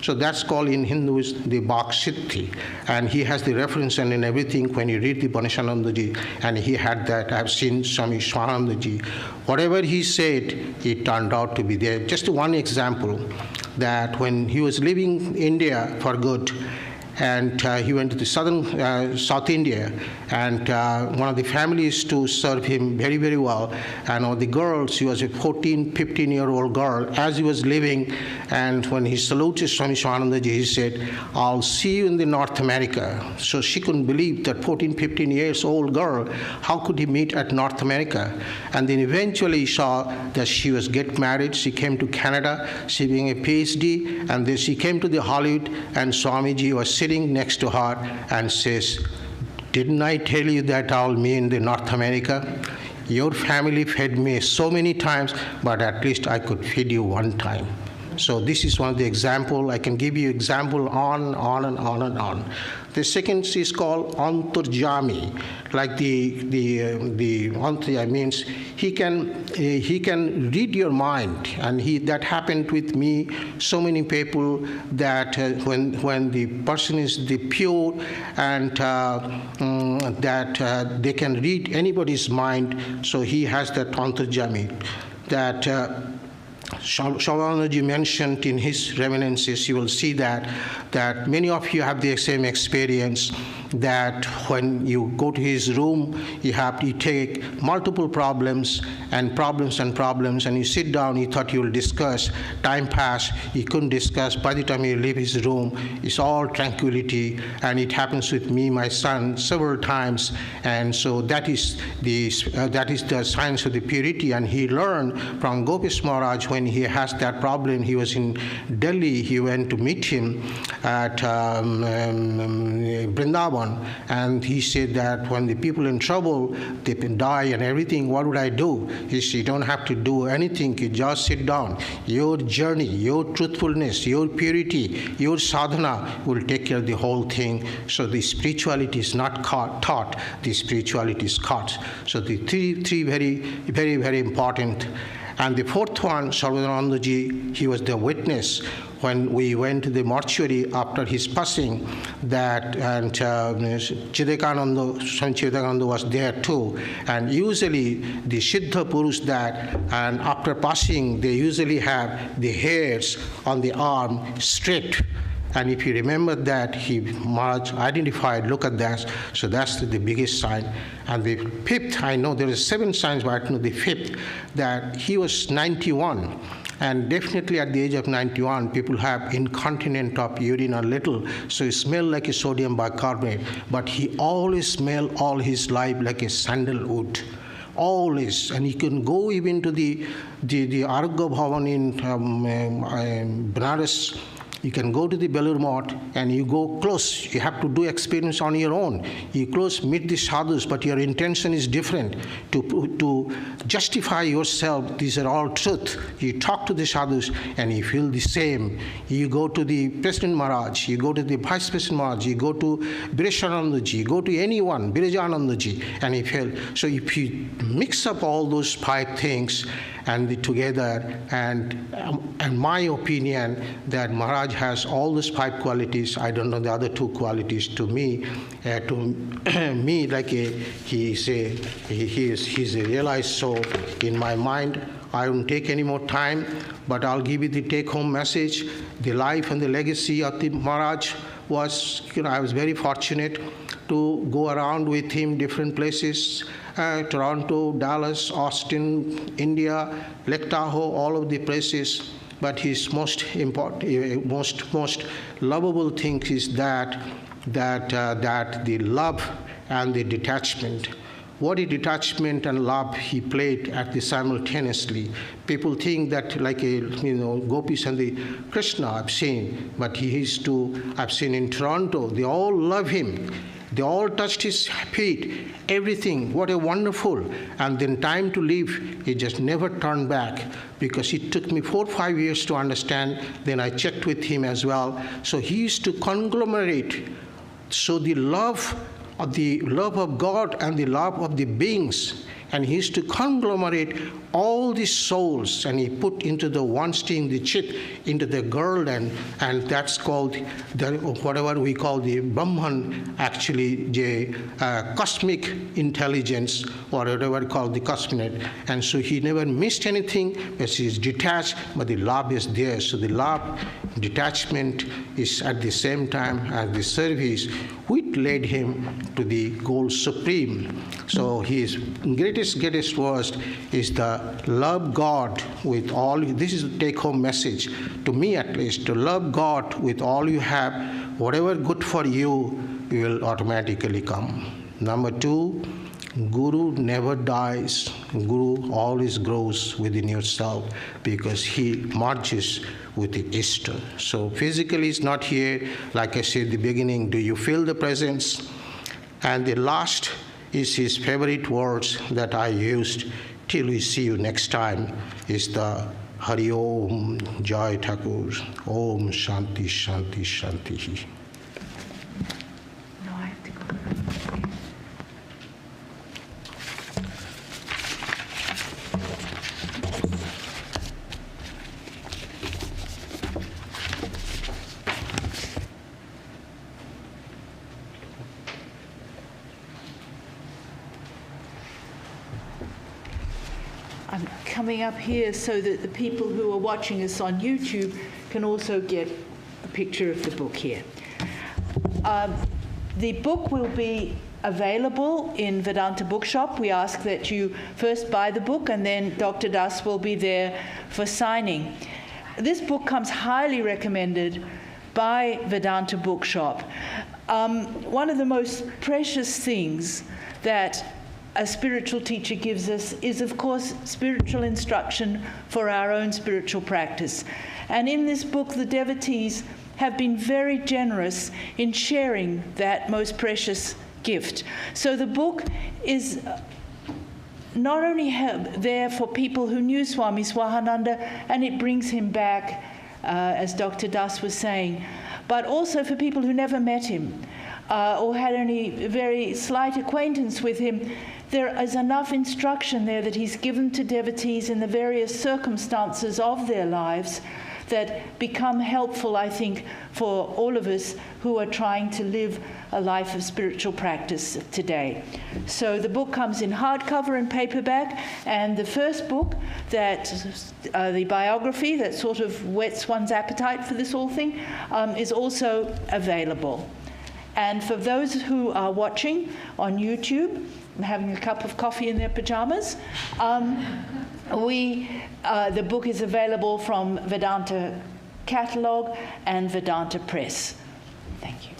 So that's called in Hinduism the Bhakshidhi. And he has the reference and in everything when you read the Ganeshanandaji, and he had that. I've seen Swami Swahanandaji. Whatever he said, it turned out to be there. Just one example, that when he was leaving India for good, and he went to the South India, and one of the families to serve him very, very well. And one of the girls, she was a 14, 15-year-old girl, as he was leaving, and when he saluted Swami Swahanandaji, he said, "I'll see you in the North America." So she couldn't believe that 14, 15 years old girl, how could he meet at North America? And then eventually he saw that she was get married. She came to Canada, she being a PhD, and then she came to the Hollywood, and Swamiji was sitting next to her and says, "Didn't I tell you that I'll meet in the North America? Your family fed me so many times, but at least I could feed you one time." So this is one of the example. I can give you example on and on and on. The second is called Antarjami. Like the Antarjami means he can read your mind, and that happened with me. So many people that when the person is the pure, and that they can read anybody's mind. So he has that Antarjami that. Swahanandaji mentioned in his Remembrances, you will see that many of you have the same experience, that when you go to his room, you take multiple problems, and you sit down, you thought you will discuss. Time passed, you couldn't discuss. By the time you leave his room, it's all tranquility, and it happens with me, my son, several times. And so that is the science of the purity. And he learned from Gopis Maharaj when he has that problem. He was in Delhi. He went to meet him at Vrindavan, and he said that when the people in trouble, they die and everything, what would I do? He said, you don't have to do anything. You just sit down. Your journey, your truthfulness, your purity, your sadhana will take care of the whole thing. So the spirituality is not taught. The spirituality is caught. So the three very, very, very important. And the fourth one, Sarvadevananda, he was the witness when we went to the mortuary after his passing, and Swami Vivekananda was there too. And usually the Siddha Purush and after passing, they usually have the hairs on the arm straight. And if you remember that, Maharaj identified, look at that. So that's the biggest sign. And the fifth, I know there are 7 signs, but I know the fifth, that he was 91. And definitely at the age of 91, people have incontinent of urine a little, so he smelled like a sodium bicarbonate. But he always smelled all his life like a sandalwood. Always. And he can go even to the Aragya Bhavan in Benares. You can go to the Belur Math and you go close. You have to do experience on your own. You close, meet the sadhus, but your intention is different. To justify yourself, these are all truth. You talk to the sadhus and you feel the same. You go to the President Maharaj, you go to the Vice President Maharaj, you go to Bireshanandaji, you go to anyone, Birajanandaji, and you feel. So if you mix up all those 5 things, and together. And my opinion that Maharaj has all these 5 qualities. I don't know the other 2 qualities. To me, like he's a realized soul in my mind. I won't take any more time, but I'll give you the take-home message. The life and the legacy of the Maharaj was, I was very fortunate to go around with him different places, Toronto, Dallas, Austin, India, Lake Tahoe, all of the places. But his most important, most lovable thing is that the love and the detachment. What a detachment and love he played at the simultaneously. People think that like gopis and the Krishna I've seen, but I've seen in Toronto, they all love him. They all touched his feet, everything. What a wonderful. And then time to leave, he just never turned back, because it took me 4 or 5 years to understand. Then I checked with him as well. So he used to conglomerate. So the love of God and the love of the beings, and he used to conglomerate all the souls, and he put into the one stream, the chit, into the girl, and that's called whatever we call the Brahman, actually the cosmic intelligence, or whatever called the cosmic. And so he never missed anything, because he is detached, but the love is there. So the love, detachment is at the same time as the service, which led him to the goal supreme. So his greatest worst is the love God with all. This is the take-home message, to me at least, to love God with all you have. Whatever good for you will automatically come. Number 2, Guru never dies. Guru always grows within yourself, because he merges with the Easter. So physically he's not here. Like I said at the beginning, do you feel the presence? And the last is his favorite words that I used, till we see you next time, is the Hari Om Jai Thakur, Om Shanti Shanti Shanti. No, I have to go. I'm coming up here so that the people who are watching us on YouTube can also get a picture of the book here. The book will be available in Vedanta Bookshop. We ask that you first buy the book, and then Dr. Das will be there for signing. This book comes highly recommended by Vedanta Bookshop. One of the most precious things that a spiritual teacher gives us is, of course, spiritual instruction for our own spiritual practice. And in this book, the devotees have been very generous in sharing that most precious gift. So the book is not only there for people who knew Swami Swahananda, and it brings him back, as Dr. Das was saying, but also for people who never met him or had only very slight acquaintance with him. There is enough instruction there that he's given to devotees in the various circumstances of their lives that become helpful, I think, for all of us who are trying to live a life of spiritual practice today. So the book comes in hardcover and paperback, and the first book, that the biography that sort of whets one's appetite for this whole thing, is also available. And for those who are watching on YouTube, having a cup of coffee in their pajamas, the book is available from Vedanta Catalog and Vedanta Press. Thank you.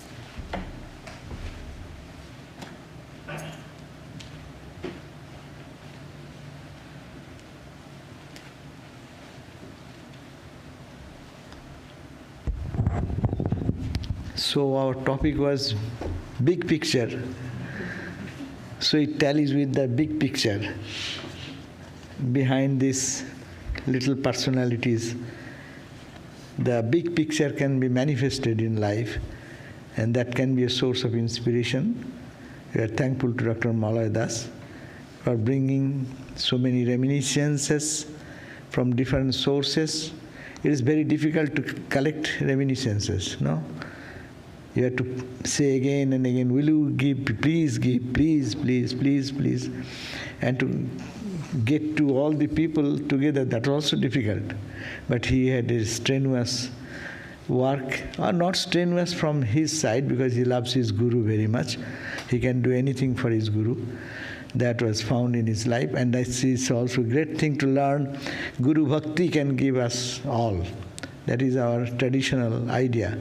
So our topic was big picture. So it tallies with the big picture behind these little personalities. The big picture can be manifested in life, and that can be a source of inspiration. We are thankful to Dr. Malay Das for bringing so many reminiscences from different sources, it is very difficult to collect reminiscences, no? You have to say again and again, will you give, please give, please, please, please, please. And to get to all the people together, that was also difficult. But he had a strenuous work, or not strenuous from his side, because he loves his guru very much. He can do anything for his guru. That was found in his life, and this is also a great thing to learn. Guru Bhakti can give us all. That is our traditional idea,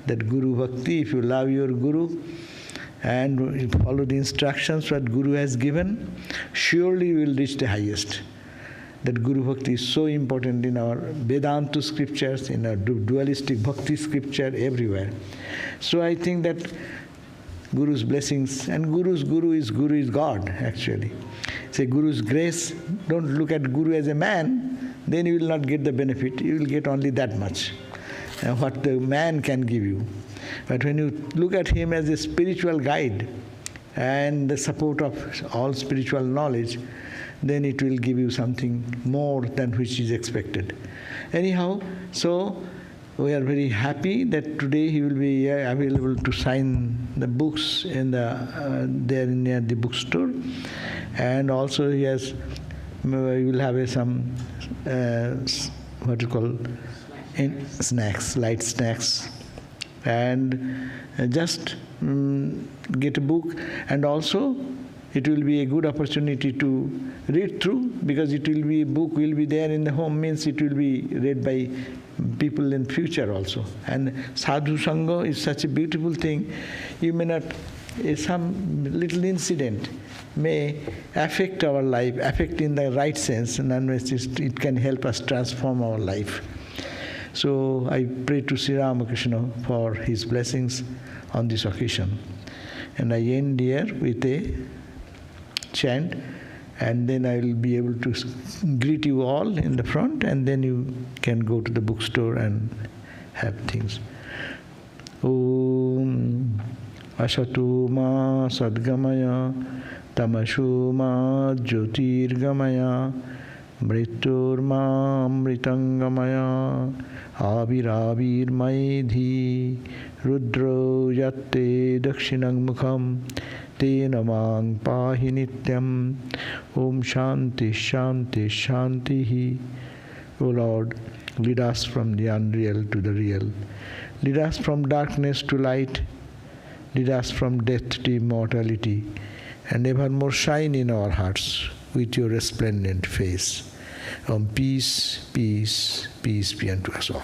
that Guru Bhakti, if you love your guru and follow the instructions what Guru has given, surely you will reach the highest. That Guru Bhakti is so important in our Vedanta scriptures, in our dualistic Bhakti scripture, everywhere. So I think that Guru's blessings, and Guru is God, actually. Say Guru's grace, don't look at Guru as a man, then you will not get the benefit. You will get only that much, what the man can give you. But when you look at him as a spiritual guide and the support of all spiritual knowledge, then it will give you something more than which is expected. Anyhow, so we are very happy that today he will be available to sign the books in there near the bookstore, and also he has we will have some what you call snacks, light snacks, and just get a book, and also it will be a good opportunity to read through, because it will be a book will be there in the home, means it will be read by people in future also. And sadhu sangha is such a beautiful thing. You may not, some little incident may affect our life, affect in the right sense, and unless it can help us transform our life. So I pray to Sri Ramakrishna for his blessings on this occasion. And I end here with a chant, and then I will be able to greet you all in the front, and then you can go to the bookstore and have things. Om Asatu Ma Sadgamaya Tamashu Ma Jyotirgamaya Mritur Ma Mritangamaya Aviravir Maidhi Rudro Yatte Dakshinang Mukham Te Namang Pahi Nityam. Om Shanti Shanti Shanti. O Lord, lead us from the unreal to the real. Lead us from darkness to light. Lead us from death to immortality, and evermore shine in our hearts with your resplendent face. Om peace, peace, peace be unto us all.